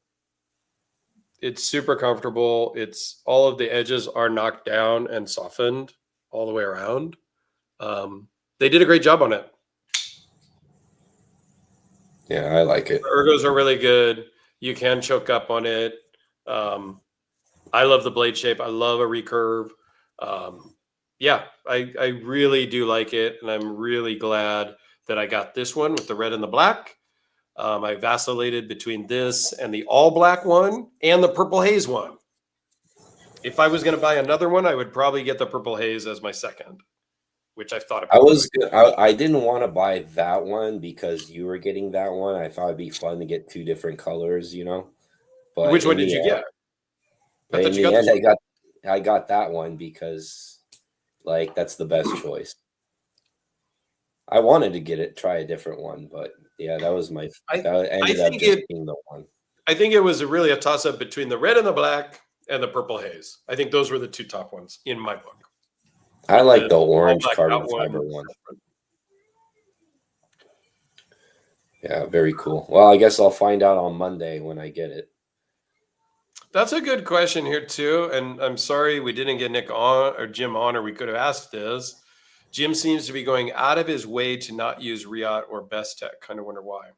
It's super comfortable. It's all of the edges are knocked down and softened all the way around. They did a great job on it. Yeah, I like it. The ergos are really good. You can choke up on it. I love the blade shape. I love a recurve. Yeah, I really do like it, and I'm really glad that I got this one with the red and the black. I vacillated between this and the all black one and the purple haze one. If I was going to buy another one, I would probably get the purple haze as my second, which I've thought I about was doing. I didn't want to buy that one because you were getting that one. I thought it'd be fun to get two different colors, you know. But Which one in did the you end, get? I thought you got this one. I got that one because like that's the best choice. I wanted to try a different one, but yeah, that was I that I ended up think just it being the one. I think it was really a toss up between the red and the black and the purple haze. I think those were the two top ones in my book. I With like the the all orange blacked carbon out one. fiber one. Yeah, very cool. Well, I guess I'll find out on Monday when I get it. That's a good question here too. And I'm sorry we didn't get Nick on or Jim on, or we could have asked this. Jim seems to be going out of his way to not use Riot or Best Tech. Kind of wonder why.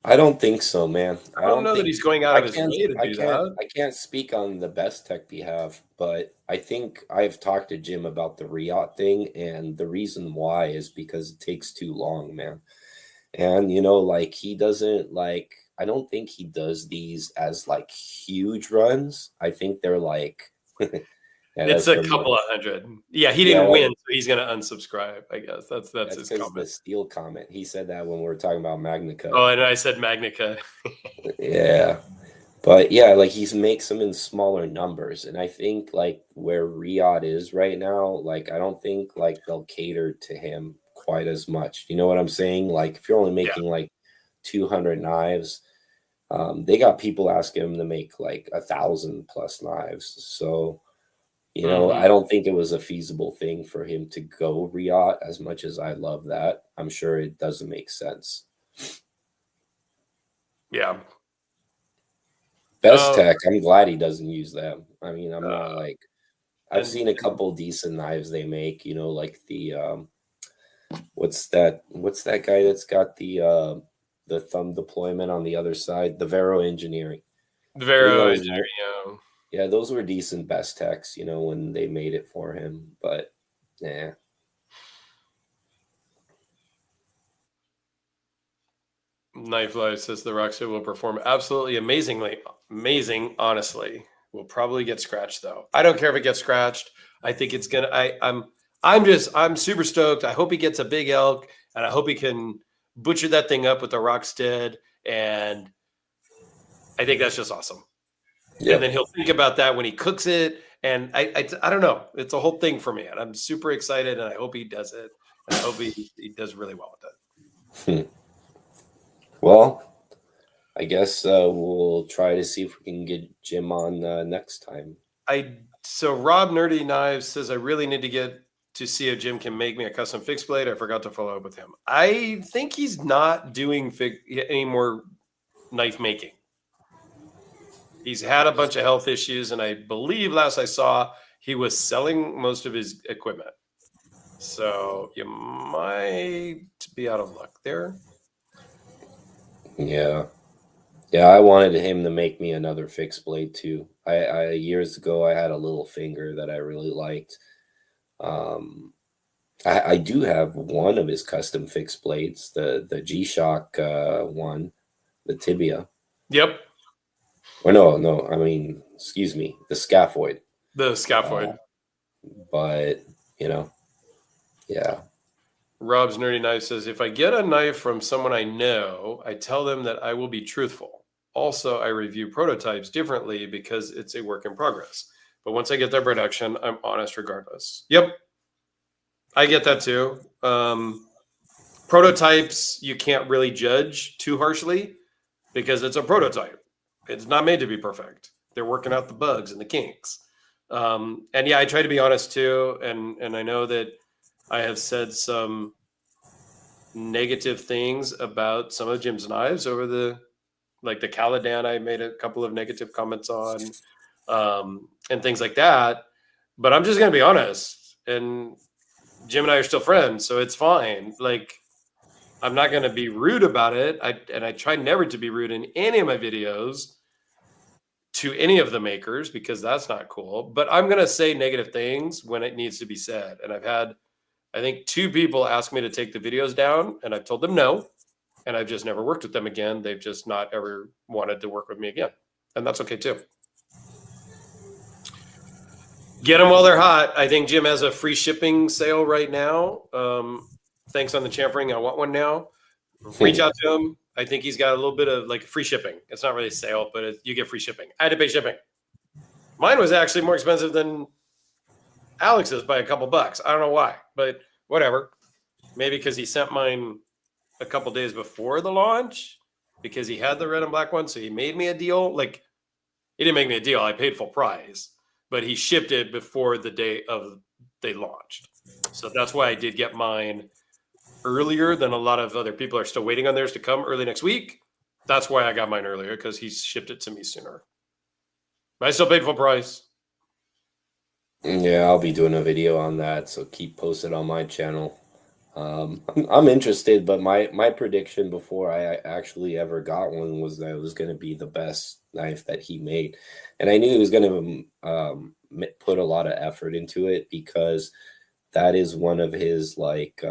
I don't think so, man. I I don't don't know that think he's going out of his way to do that. I can't speak on the best tech behalf, but I think I've talked to Jim about the Riot thing, and the reason why is because it takes too long, man. And you know, like he doesn't like I don't think he does these as like huge runs. I think they're like yeah, It's that's a from couple of hundred. Yeah, he yeah, didn't win, so he's going to unsubscribe. I guess that's that's his because the comment. steel comment. He said that when we were talking about Magna Cut. Oh, and I said Magnica. Yeah. But yeah, like he makes them in smaller numbers. And I think like where Riyadh is right now, like I don't think like they'll cater to him quite as much. You know what I'm saying? Like if you're only Yeah. making like 200 knives, they got people asking him to make like 1,000+ knives. So, you know, Hmm. I don't think it was a feasible thing for him to go Riyadh as much as I love that. I'm sure it doesn't make sense. Yeah. Best Tech, I'm glad he doesn't use them. I mean, I'm not like I've and seen a couple decent knives they make, you know, like the what's that guy that's got the thumb deployment on the other side, the Vero Engineering. I think Vero those Engineering. yeah, those were decent best techs, you know, when they made it for him. But yeah. Knife Life says the Rockset will perform absolutely amazing. Honestly, will probably get scratched though. I don't care if it gets scratched. I think it's gonna. I'm super stoked. I hope he gets a big elk, and I hope he can butcher that thing up with the Rockstead. And I think that's just awesome. And then Yep. he'll think about that when he cooks it. And I don't know. It's a whole thing for me, and I'm super excited. And I hope he does it. And I hope he does really well with it. Hmm. Well, I guess we'll try to see if we can get Jim on next time. So Rob Nerdy Knives says I really need to get to see if Jim can make me a custom fixed blade. I forgot to follow up with him. I think he's not doing any more knife making. He's had a bunch of health issues, and I believe last I saw he was selling most of his equipment. So you might be out of luck there. Yeah. Yeah, I wanted him to make me another fixed blade too. I years ago I had a little finger that I really liked. Um, I do have one of his custom fixed blades, the G-Shock one, the tibia. Yep, Or no, I mean, excuse me, the scaphoid. the Uh, scaphoid. but you know, yeah, Rob's Nerdy Knife says, if I get a knife from someone I know, I tell them that I will be truthful. Also, I review prototypes differently because it's a work in progress. But once I get their production, I'm honest regardless. Yep, I get that too. Prototypes, you can't really judge too harshly because it's a prototype. It's not made to be perfect. They're working out the bugs and the kinks. And yeah, I try to be honest too. And I know that I have said some negative things about some of Jim's knives over the Caladan. I made a couple of negative comments on, and things like that. But I'm just gonna be honest. And Jim and I are still friends, so it's fine. Like, I'm not gonna be rude about it. I try never to be rude in any of my videos to any of the makers because that's not cool. But I'm gonna say negative things when it needs to be said. And I've had, I think, 2 people ask me to take the videos down, and I've told them no. And I've just never worked with them again. They've just not ever wanted to work with me again. And that's okay too. Get them while they're hot. I think Jim has a free shipping sale right now. Thanks on the champ ring. I want one now. Reach out to him. I think he's got a little bit of like free shipping. It's not really a sale, but you get free shipping. I had to pay shipping. Mine was actually more expensive than Alex's by a couple bucks. I don't know why, but whatever. Maybe because he sent mine a couple days before the launch because he had the red and black one. So he made me a deal. Like, he didn't make me a deal. I paid full price, but he shipped it before the day of they launched. So that's why I did get mine earlier than a lot of other people are still waiting on theirs to come early next week. That's why I got mine earlier, because he shipped it to me sooner. But I still paid full price. Yeah, I'll be doing a video on that, so keep posted on my channel. I'm interested, but my prediction before I actually ever got one was that it was going to be the best knife that he made, and I knew he was going to put a lot of effort into it because that is one of his like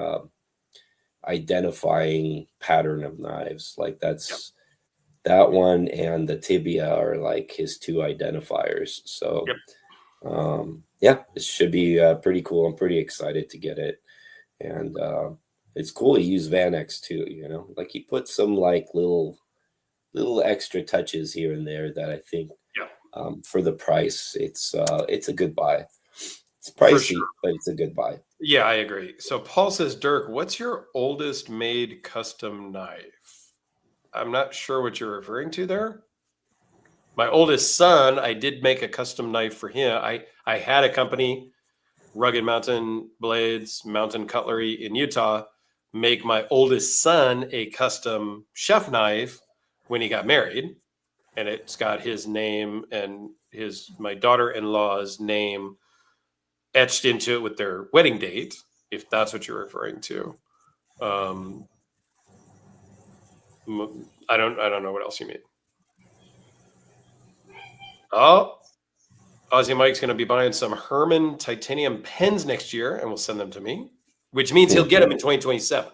identifying pattern of knives. Like that's that one and the tibia are like his 2 identifiers. So yeah, it should be pretty cool. I'm pretty excited to get it. And it's cool to use Vanex too, you know, like he put some like little extra touches here and there that I think for the price, it's a good buy. It's pricey, sure, but it's a good buy. Yeah, I agree. So Paul says, Dirk, what's your oldest made custom knife? I'm not sure what you're referring to there. My oldest son, I did make a custom knife for him. I had a company, Rugged Mountain Blades, Mountain Cutlery in Utah, make my oldest son a custom chef knife when he got married. And it's got his name and my daughter-in-law's name etched into it with their wedding date, if that's what you're referring to. I don't know what else you mean. Oh, Aussie Mike's going to be buying some Herman titanium pens next year, and will send them to me, which means he'll get them in 2027.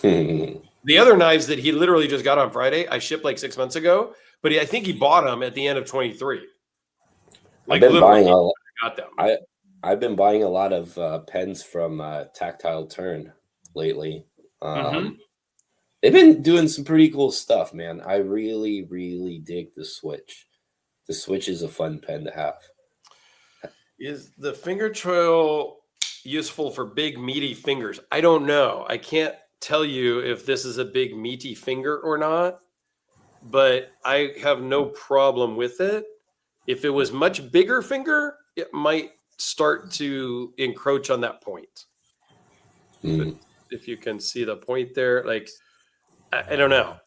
The other knives that he literally just got on Friday, I shipped like 6 months ago, but I think he bought them at the end of 23. Like, I've been buying got them. I've been buying a lot of pens from Tactile Turn lately. They've been doing some pretty cool stuff, man. I really, really dig the Switch. The Switch is a fun pen to have. Is the finger trail useful for big, meaty fingers? I don't know. I can't tell you if this is a big, meaty finger or not, but I have no problem with it. If it was much bigger finger, it might start to encroach on that point. If you can see the point there, like, I don't know.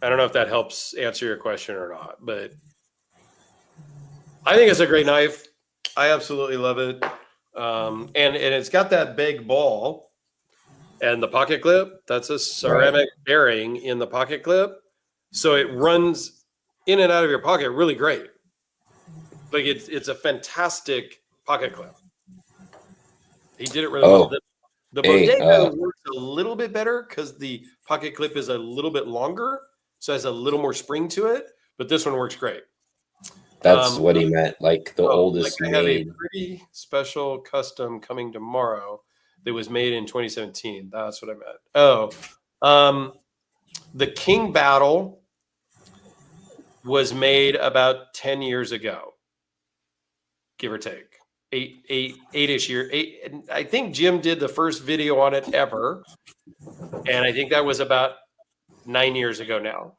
I don't know if that helps answer your question or not, but I think it's a great knife. I absolutely love it. And it's got that big ball and the pocket clip. That's a ceramic bearing in the pocket clip. So it runs in and out of your pocket really great. Like it's a fantastic pocket clip. He did it really well. The Bodega works a little bit better because the pocket clip is a little bit longer, so it has a little more spring to it. But this one works great. That's what he meant, like the oldest made. I have a pretty special custom coming tomorrow that was made in 2017. That's what I meant. The King Battle was made about 10 years ago, give or take. Eight-ish year. I think Jim did the first video on it ever. And I think that was about 9 years ago now.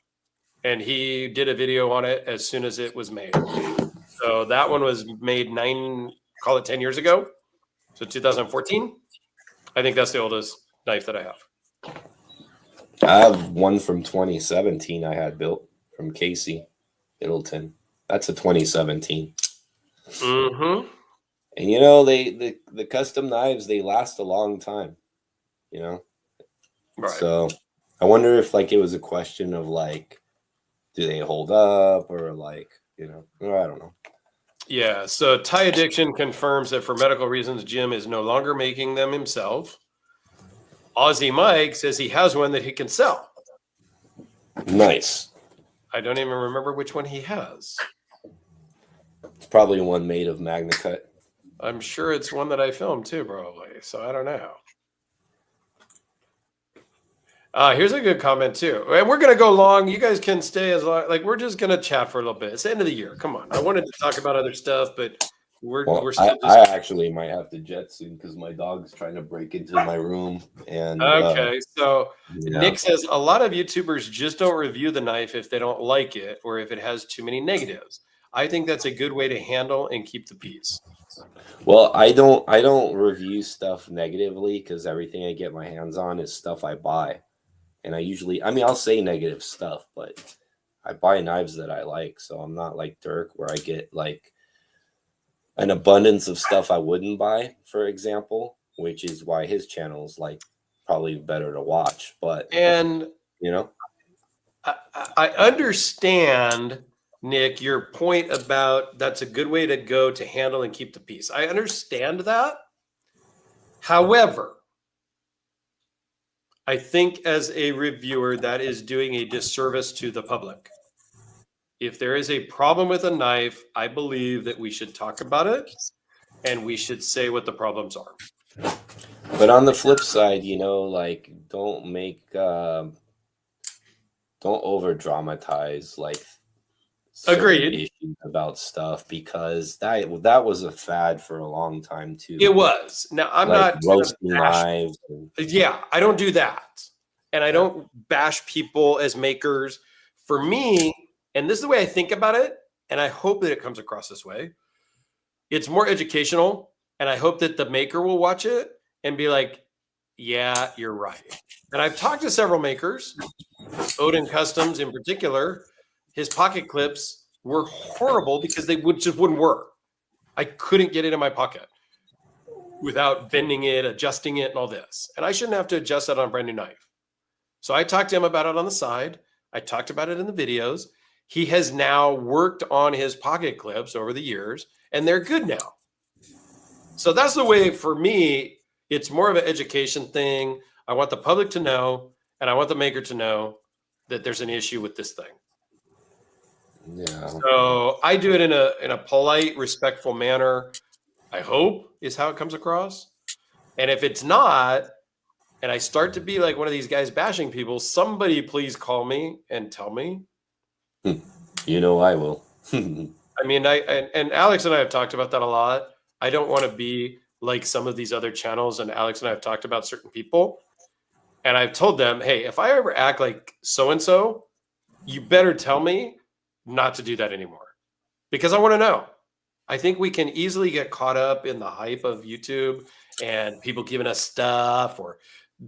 And he did a video on it as soon as it was made. So that one was made 10 years ago. So 2014. I think that's the oldest knife that I have. I have one from 2017 I had built from Casey Middleton. That's a 2017. Mm-hmm. And you know, the custom knives, they last a long time, you know? Right. So I wonder if like it was a question of like, do they hold up or like, you know, I don't know. Yeah. So Tie Addiction confirms that for medical reasons, Jim is no longer making them himself. Aussie Mike says he has one that he can sell. Nice. I don't even remember which one he has. It's probably one made of MagnaCut. I'm sure it's one that I filmed too, probably. So I don't know. Here's a good comment too. And we're going to go long. You guys can stay as long. Like, we're just going to chat for a little bit. It's the end of the year. Come on. I wanted to talk about other stuff, but we're still I actually might have to jet soon because my dog's trying to break into my room. And okay. So yeah. Nick says a lot of YouTubers just don't review the knife if they don't like it or if it has too many negatives. I think that's a good way to handle and keep the peace. Well, I don't review stuff negatively because everything I get my hands on is stuff I buy. And I'll say negative stuff, but I buy knives that I like. So I'm not like Dirk where I get like an abundance of stuff I wouldn't buy, for example, which is why his channel is like probably better to watch. But, and you know, I understand, Nick, your point about that's a good way to go to handle and keep the peace. I understand that. However, I think as a reviewer, that is doing a disservice to the public. If there is a problem with a knife, I believe that we should talk about it and we should say what the problems are. But on the flip side, you know, like don't over dramatize like agreed issues about stuff because that was a fad for a long time too. It was. Now I'm like not roasting knives. Yeah, I don't do that. And I don't bash people as makers. For me, and this is the way I think about it, and I hope that it comes across this way. It's more educational, and I hope that the maker will watch it and be like, yeah, you're right. And I've talked to several makers, Odin Customs in particular. His pocket clips were horrible because they just wouldn't work. I couldn't get it in my pocket without bending it, adjusting it, and all this. And I shouldn't have to adjust that on a brand new knife. So I talked to him about it on the side. I talked about it in the videos. He has now worked on his pocket clips over the years, and they're good now. So that's the way, for me, it's more of an education thing. I want the public to know, and I want the maker to know that there's an issue with this thing. Yeah. So I do it in a polite, respectful manner, I hope is how it comes across. And if it's not, and I start to be like one of these guys bashing people, somebody please call me and tell me. You know I will. I mean, and Alex and I have talked about that a lot. I don't want to be like some of these other channels, and Alex and I have talked about certain people. And I've told them, hey, if I ever act like so-and-so, you better tell me not to do that anymore. Because I want to know. I think we can easily get caught up in the hype of YouTube and people giving us stuff or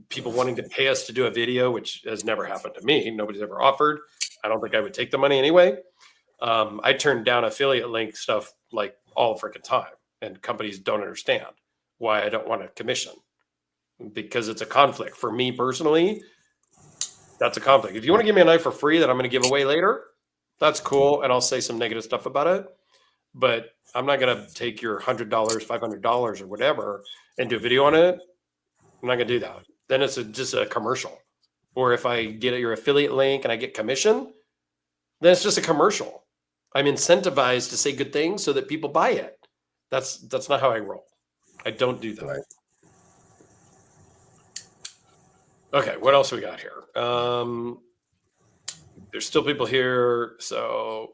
people wanting to pay us to do a video, which has never happened to me. Nobody's ever offered. I don't think I would take the money anyway. I turn down affiliate link stuff like all freaking time, and companies don't understand why I don't want a commission because it's a conflict. For me personally, that's a conflict. If you want to give me a knife for free that I'm going to give away later, that's cool, and I'll say some negative stuff about it. But I'm not going to take your $100, $500 or whatever and do a video on it. I'm not going to do that. Then it's just a commercial. Or if I get your affiliate link and I get commission, then it's just a commercial. I'm incentivized to say good things so that people buy it. That's not how I roll. I don't do that. Right. Okay, what else we got here? There's still people here, so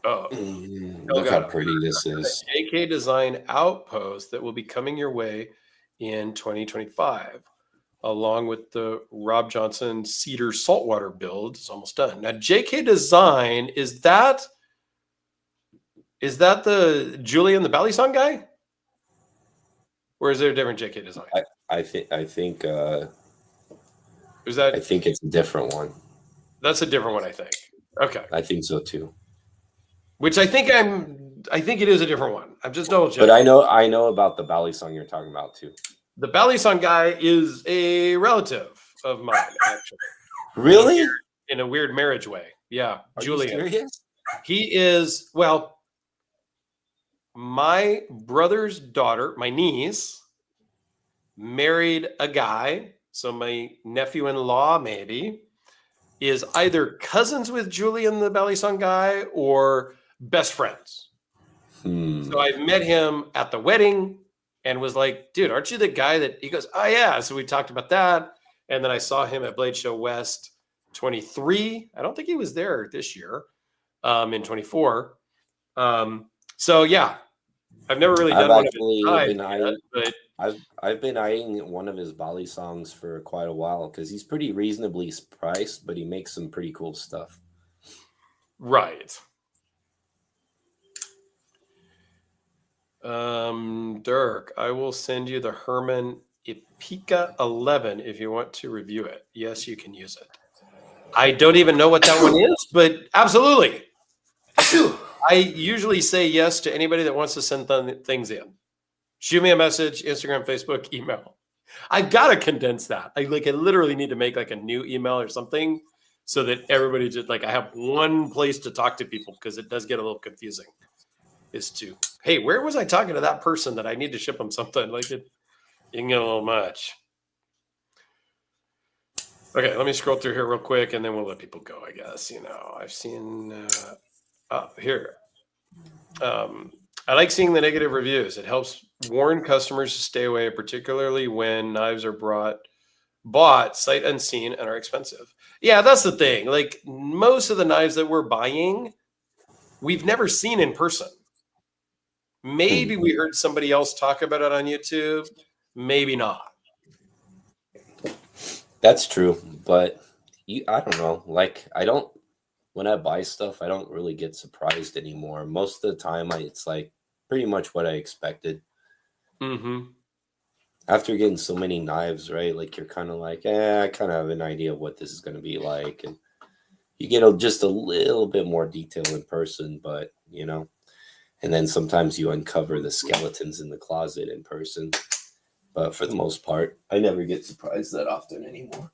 Look how pretty this is. JK Design Outpost that will be coming your way in 2025, along with the Rob Johnson Cedar Saltwater build. It's almost done. Now, JK Design, is that the Julian the Balisong guy? Or is there a different JK Design? I think Is that? I think it's a different one. That's a different one, I think. Okay. I think so too. Which I think it is a different one. I'm just double checking. But I know about the Balisong you're talking about too. The Balisong guy is a relative of mine, actually. Really? In a weird marriage way. Yeah. Are Julian. you serious? He is, well, my brother's daughter, my niece, married a guy. So my nephew-in-law, maybe, is either cousins with Julian, the Balisong guy, or best friends. So I met him at the wedding and was like, dude, aren't you the guy that he goes, oh yeah. So we talked about that. And then I saw him at Blade Show West 23. I don't think he was there this year, in 24. So yeah, I've never really done one of his live yet, but I've been eyeing one of his Balisongs for quite a while because he's pretty reasonably priced, but he makes some pretty cool stuff. Right. Dirk, I will send you the Herman Epica 11 if you want to review it. Yes, you can use it. I don't even know what that one is, but absolutely. I usually say yes to anybody that wants to send things in. Shoot me a message, Instagram, Facebook, email. I've got to condense that. I literally need to make like a new email or something so that everybody just I have one place to talk to people, because it does get a little confusing. Is to, hey, where was I talking to that person that I need to ship them something? It can get a little much. Okay, let me scroll through here real quick, and then we'll let people go, I guess. I've seen here. I like seeing the negative reviews. It helps warn customers to stay away, particularly when knives are bought sight unseen and are expensive. Yeah, that's the thing. Most of the knives that we're buying, we've never seen in person. Maybe we heard somebody else talk about it on YouTube. Maybe not. That's true, but I don't know. When I buy stuff, I don't really get surprised anymore. Most of the time, it's pretty much what I expected. Mm-hmm. After getting so many knives, right? You're kind of I kind of have an idea of what this is going to be like, and you get just a little bit more detail in person, but and then sometimes you uncover the skeletons in the closet in person. But for the most part, I never get surprised that often anymore.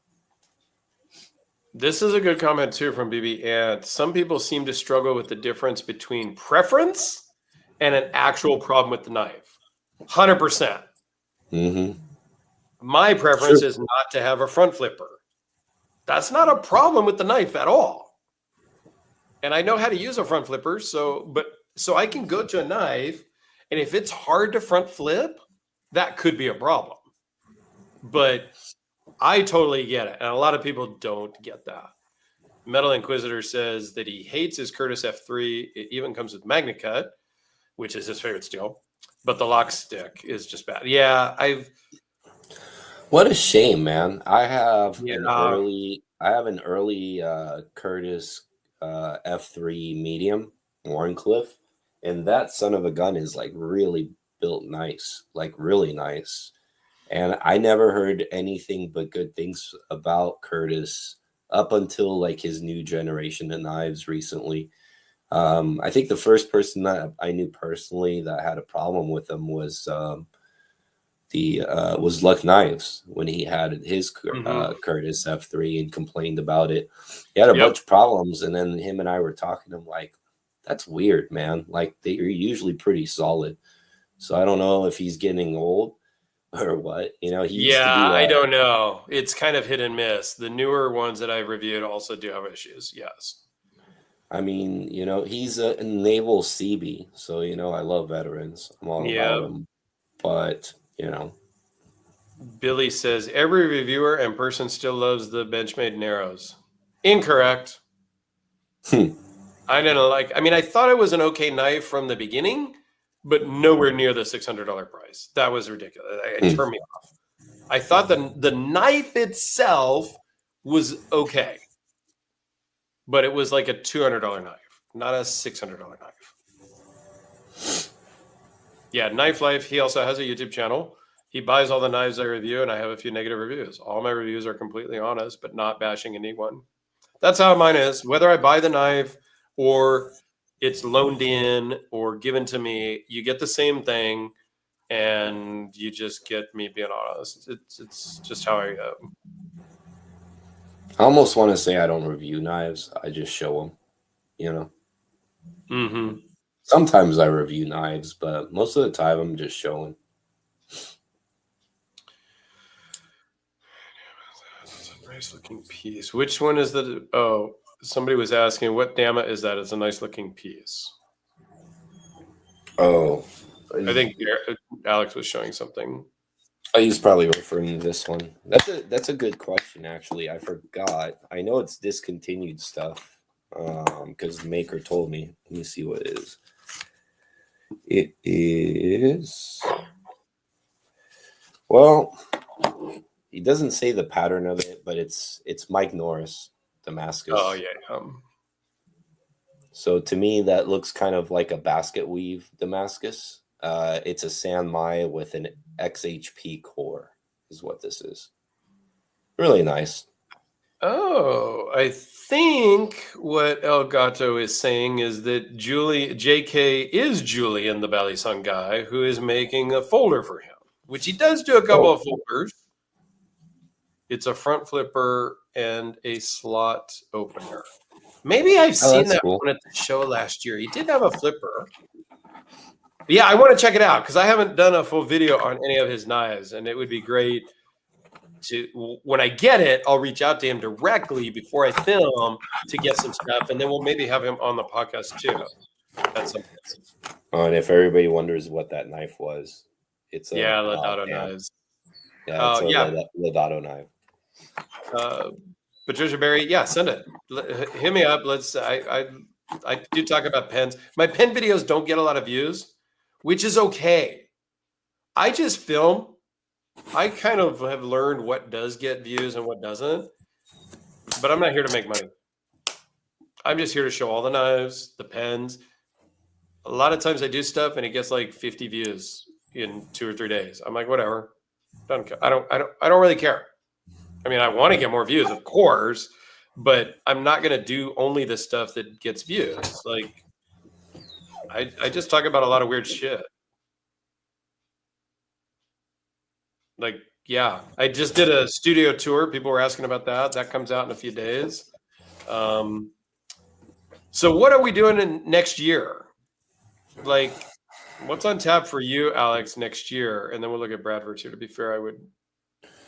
This is a good comment too from BB. And some people seem to struggle with the difference between preference and an actual problem with the knife. 100%. Mm-hmm. My preference is not to have a front flipper. That's not a problem with the knife at all. And I know how to use a front flipper, so I can go to a knife, and if it's hard to front flip, that could be a problem. But I totally get it. And a lot of people don't get that. Metal Inquisitor says that he hates his Curtis F3. It even comes with Magna Cut, which is his favorite steel. But the lock stick is just bad. Yeah, What a shame, man. I have an early Curtis F3 medium, Warncliffe, and that son of a gun is really built nice, really nice. And I never heard anything but good things about Curtis up until like his new generation of knives recently. I think the first person that I knew personally that had a problem with them was Luck Knives when he had his Curtis F3 and complained about it. He had a bunch of problems, and then him and I were talking to him like, that's weird, man. Like, they are usually pretty solid. So I don't know if he's getting old or what. He used to be I don't know. It's kind of hit and miss. The newer ones that I've reviewed also do have issues. Yes. I mean, he's a naval CB, so I love veterans. I'm all about them. But Billy says every reviewer and person still loves the Benchmade Narrows. Incorrect. Hmm. I didn't like. I mean, I thought it was an okay knife from the beginning, but nowhere near the $600 price. That was ridiculous. It turned me off. I thought the knife itself was okay, but it was like a $200 knife, not a $600 knife. Yeah, Knife Life. He also has a YouTube channel. He buys all the knives I review, and I have a few negative reviews. All my reviews are completely honest, but not bashing anyone. That's how mine is. Whether I buy the knife or it's loaned in or given to me, you get the same thing, and you just get me being honest. It's just how I am. I almost want to say I don't review knives. I just show them, you know. Mm-hmm. Sometimes I review knives, but most of the time I'm just showing. It's a nice looking piece. Which one is the? Oh, somebody was asking what Dama is that? It's a nice looking piece. Oh, I think Alex was showing something. he's probably referring to this one. That's a good question, actually. I forgot. I know it's discontinued stuff because the maker told me. Let me see what it is. It is. Well, he doesn't say the pattern of it, but it's Mike Norris Damascus. Oh yeah. So to me, that looks kind of like a basket weave Damascus. It's a San Mai with an XHP core, is what this is. Really nice. Oh, I think what El Gato is saying is that JK is Julian, the Balisong guy, who is making a folder for him, which he does do a couple of folders. It's a front flipper and a slot opener. Maybe I've seen that one at the show last year. He did have a flipper. But yeah, I want to check it out because I haven't done a full video on any of his knives, and it would be great to, when I get it, I'll reach out to him directly before I film to get some stuff, and then we'll maybe have him on the podcast too. That's something. Oh, and if everybody wonders what that knife was, it's a Lodato knives. Yeah, it's a Lodato knife. Patricia Berry, yeah, send it. Hit me up. Let's. I do talk about pens. My pen videos don't get a lot of views, which is okay. I just film. I kind of have learned what does get views and what doesn't, but I'm not here to make money. I'm just here to show all the knives, the pens. A lot of times I do stuff and it gets like 50 views in 2 or 3 days. I'm like, whatever. I don't really care. I mean, I want to get more views, of course, but I'm not going to do only the stuff that gets views. Like, I just talk about a lot of weird shit. Like, yeah, I just did a studio tour. People were asking about that. That comes out in a few days. So what are we doing in next year? Like, what's on tap for you, Alex, next year? And then we'll look at Bradford's here. To be fair, I would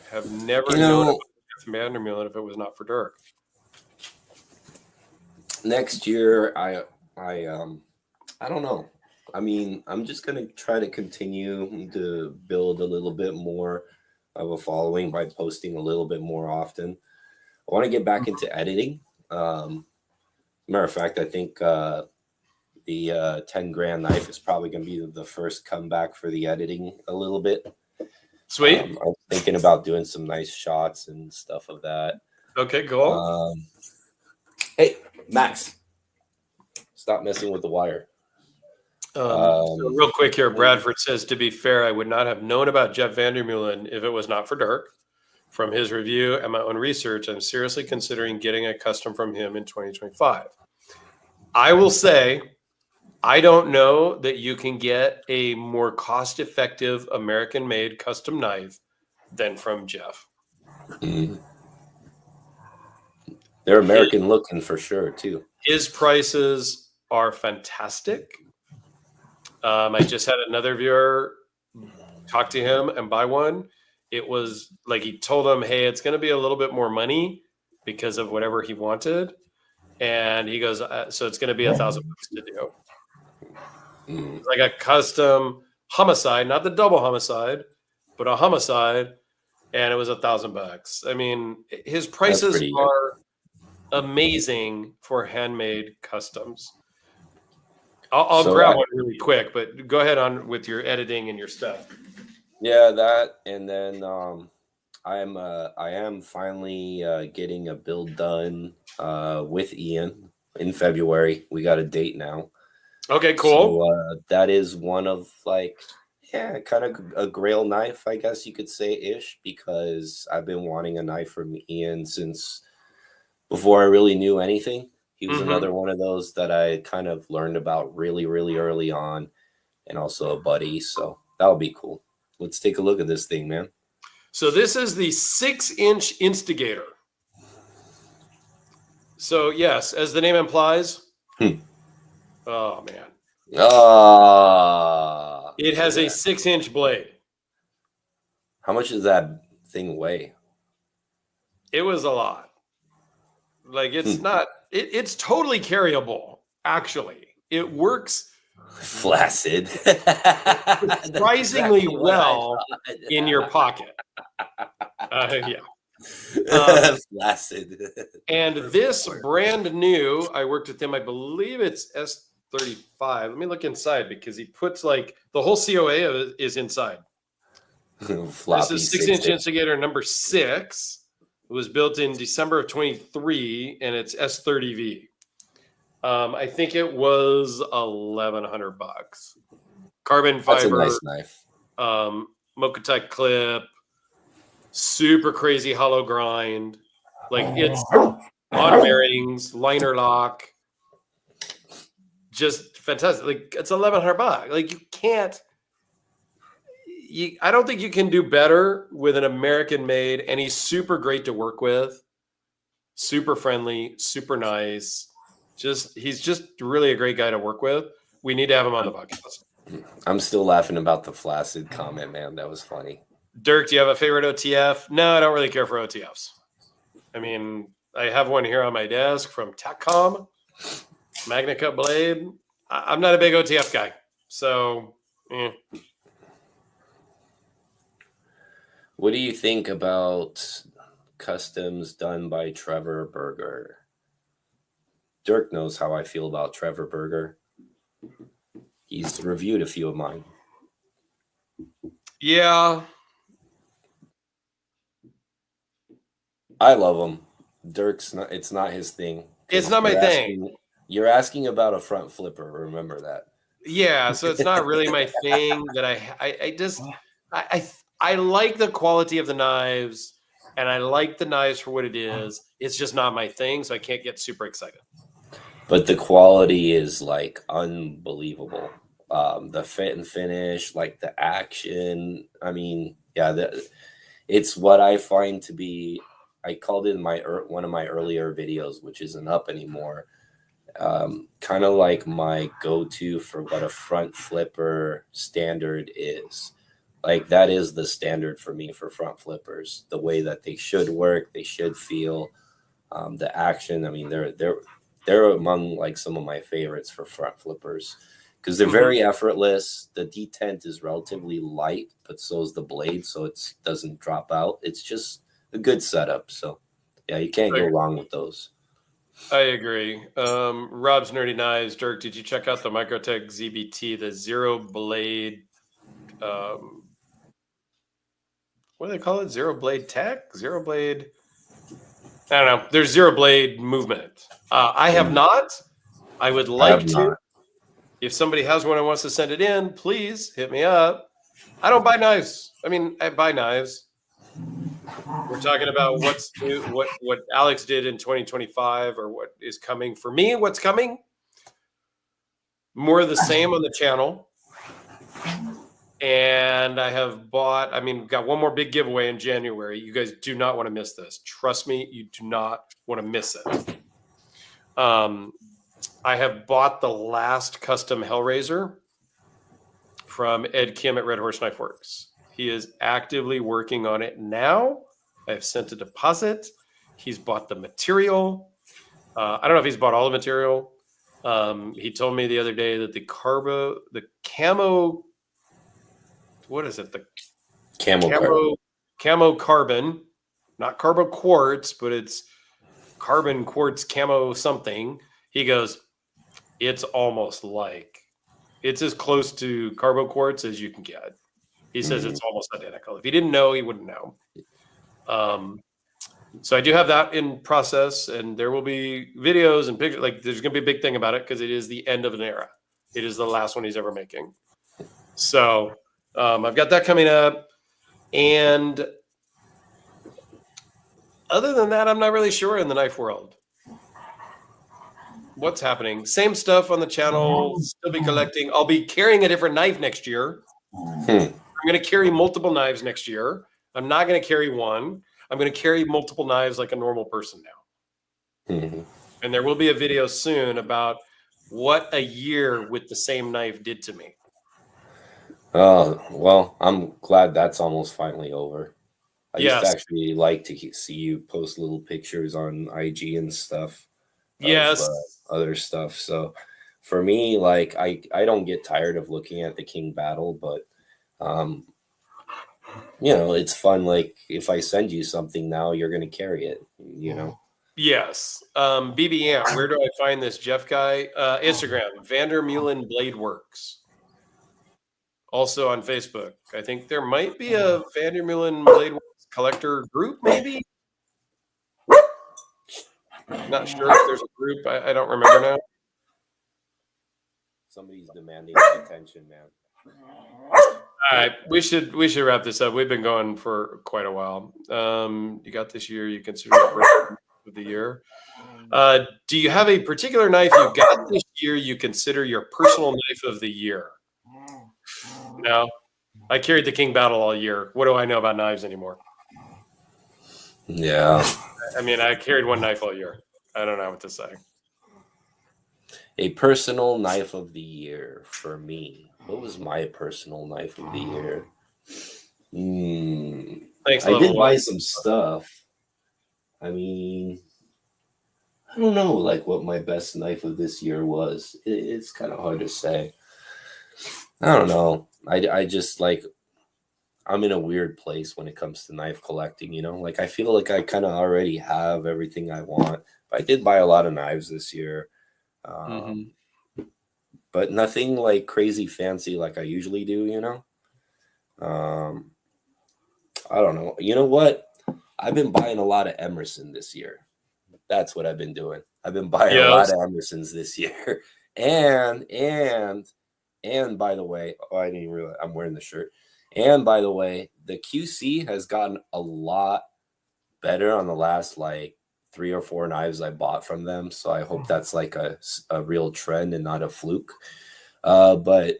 have never known about Vandermeulen if it was not for Dirk. Next year, I don't know. I mean, I'm just going to try to continue to build a little bit more of a following by posting a little bit more often. I want to get back into editing. Matter of fact, I think the 10 grand knife is probably going to be the first comeback for the editing a little bit. Sweet. I'm thinking about doing some nice shots and stuff of that. Okay, cool. Hey, Max, stop messing with the wire. So real quick here, Bradford says, to be fair, I would not have known about Jeff Vandermeulen if it was not for Dirk. From his review and my own research, I'm seriously considering getting a custom from him in 2025. I will say, I don't know that you can get a more cost-effective American-made custom knife than from Jeff. Mm-hmm. They're American-looking for sure, too. His prices are fantastic. I just had another viewer talk to him and buy one. It was like he told him, hey, it's going to be a little bit more money because of whatever he wanted. And he goes, so it's going to be $1,000 to do. It's like a custom homicide, not the double homicide, but a homicide. And it was $1,000. I mean, his prices amazing for handmade customs. I'll So grab one really quick, but go ahead on with your editing and your stuff. yeah, that, and then I am finally getting a build done with Ian in February. We got a date now. Okay, So cool. that is one of like, yeah, kind of a grail knife, I guess you could say ish, because I've been wanting a knife from Ian since before I really knew anything. He was Mm-hmm. another one of those that I kind of learned about really, really early on, and also a buddy. So that'll be cool. Let's take a look at this thing, man. So this is the 6-inch Instigator. So yes, as the name implies. Oh man. It has a 6-inch blade. How much does that thing weigh? It was a lot. Like it's not. It's totally carryable. Actually, it works Flaccid. surprisingly Exactly what I well thought. in your pocket. Yeah. Flaccid. And this brand new, I worked with him. I believe it's S35. Let me look inside because he puts like the whole COA is inside. Floppy This is 6-inch Instigator number 6. It was built in December of 23, and it's S30V. I think it was $1,100. Carbon fiber. That's a nice knife. Mokutai clip. Super crazy hollow grind. Like it's auto bearings, liner lock. Just fantastic. Like it's $1,100. Like you can't. I don't think you can do better with an American made, and he's super great to work with, super friendly, super nice. He's just really a great guy to work with. We need to have him on the podcast. I'm still laughing about the flaccid comment, man. That was funny. Dirk, do you have a favorite OTF? No, I don't really care for OTFs. I mean, I have one here on my desk from TechCom, Magna Cut blade. I'm not a big OTF guy, so. What do you think about customs done by Trevor Berger? Dirk knows how I feel about Trevor Berger. He's reviewed a few of mine. Yeah. I love him. Dirk's not, it's not his thing. It's not my thing. You're asking about a front flipper. Remember that. Yeah, so it's not really my thing that I like the quality of the knives, and I like the knives for what it is. It's just not my thing, so I can't get super excited. But the quality is like unbelievable. The fit and finish, like the action. I mean, yeah, it's what I find to be. I called it in one of my earlier videos, which isn't up anymore. Kind of like my go-to for what a front flipper standard is. Like that is the standard for me for front flippers. The way that they should work, they should feel. The action. I mean, they're among like some of my favorites for front flippers because they're very effortless. The detent is relatively light, but so is the blade, so it doesn't drop out. It's just a good setup. So yeah, you can't go wrong with those. I agree. Rob's Nerdy Knives. Dirk, did you check out the Microtech ZBT, the zero blade? What do they call it? Zero blade tech? Zero blade? I don't know. There's zero blade movement. I have not. I would like to. Not. If somebody has one and wants to send it in, please hit me up. I don't buy knives. I mean, I buy knives. We're talking about what's new, what Alex did in 2025 or what is coming. For me, what's coming? More of the same on the channel. And I have got one more big giveaway in January. You guys do not want to miss this. Trust me, you do not want to miss it. I have bought the last custom Hellraiser from Ed Kim at Red Horse Knife Works. He is actively working on it now. I've sent a deposit. He's bought the material. I don't know if he's bought all the material. He told me the other day that the camo, what is it? The camo carbon, not carbo quartz, but it's carbon quartz camo something. He goes, it's almost like, it's as close to carbo quartz as you can get. He says it's almost identical. If he didn't know, he wouldn't know. So I do have that in process, and there will be videos and pictures. Like, there's going to be a big thing about it because it is the end of an era. It is the last one he's ever making. So I've got that coming up. And other than that, I'm not really sure in the knife world. What's happening? Same stuff on the channel. Still be collecting. I'll be carrying a different knife next year. I'm going to carry multiple knives next year. I'm not going to carry one. I'm going to carry multiple knives like a normal person now. And there will be a video soon about what a year with the same knife did to me. Oh, well, I'm glad that's almost finally over. I used to actually like to see you post little pictures on IG and stuff. Yes. Other stuff. So for me, like, I don't get tired of looking at the King battle, but you know, it's fun. Like, if I send you something now, you're going to carry it, you know? Yes. BBM, where do I find this Jeff guy? Instagram, Vandermeulen Blade Works. Also on Facebook. I think there might be a Vandermeulen Blade Works collector group, maybe. Not sure if there's a group. I don't remember now. Somebody's demanding attention, man. All right, we should wrap this up. We've been going for quite a while. You got this year. You consider it person of the year. Do you have a particular knife you got this year you consider your personal knife of the year? No, I carried the King Battle all year. What do I know about knives anymore? Yeah. I mean, I carried one knife all year. I don't know what to say. A personal knife of the year for me. What was my personal knife of the year? Thanks, I did buy some stuff. I mean, I don't know, like, what my best knife of this year was. It's kind of hard to say. I don't know. I just, like, I'm in a weird place when it comes to knife collecting, you know? Like, I feel like I kind of already have everything I want. But I did buy a lot of knives this year. But nothing, like, crazy fancy like I usually do, you know? I don't know. You know what? I've been buying a lot of Emerson this year. That's what I've been doing. I've been buying a lot of Emersons this year. And by the way, I didn't even realize I'm wearing the shirt. And by the way, the QC has gotten a lot better on the last, like, 3 or 4 knives I bought from them. So I hope that's like a real trend and not a fluke. But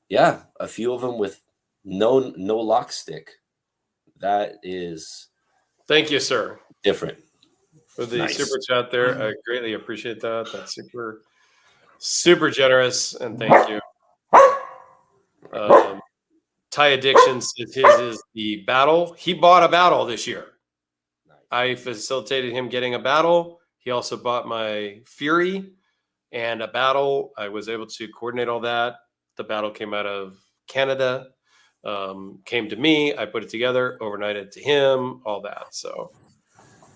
yeah, a few of them with no lock stick. That is, thank you, sir. Different. For the super chat there. I greatly appreciate that. That's super generous, and thank you. Ty Addiction says his is the battle. He bought a battle this year. I facilitated him getting a battle. He also bought my Fury and a battle. I was able to coordinate all that. The battle came out of Canada, came to me. I put it together, overnighted to him, all that. So,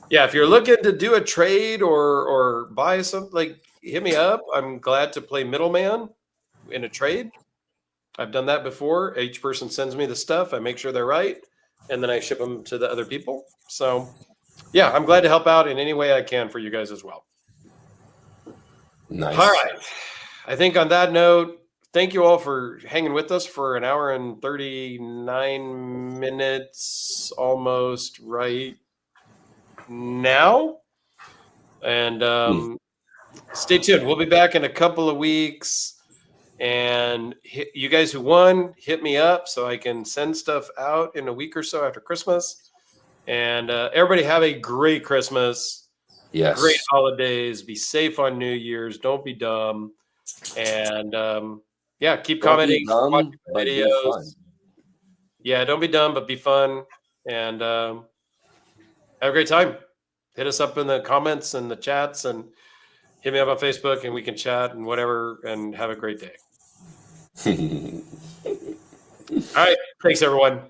yeah, if you're looking to do a trade or buy something, like, hit me up. I'm glad to play middleman in a trade. I've done that before. Each person sends me the stuff. I make sure they're right, and then I ship them to the other people. So, yeah, I'm glad to help out in any way I can for you guys as well. Nice. All right. I think on that note, thank you all for hanging with us for an hour and 39 minutes almost right now. And stay tuned. We'll be back in a couple of weeks. And you guys who won, hit me up so I can send stuff out in a week or so after Christmas. And everybody have a great Christmas. Yes. Great holidays. Be safe on New Year's. Don't be dumb. And yeah, keep commenting. Watch videos. Yeah, don't be dumb, but be fun. And have a great time. Hit us up in the comments and the chats, and hit me up on Facebook, and we can chat and whatever, and have a great day. All right. Thanks, everyone.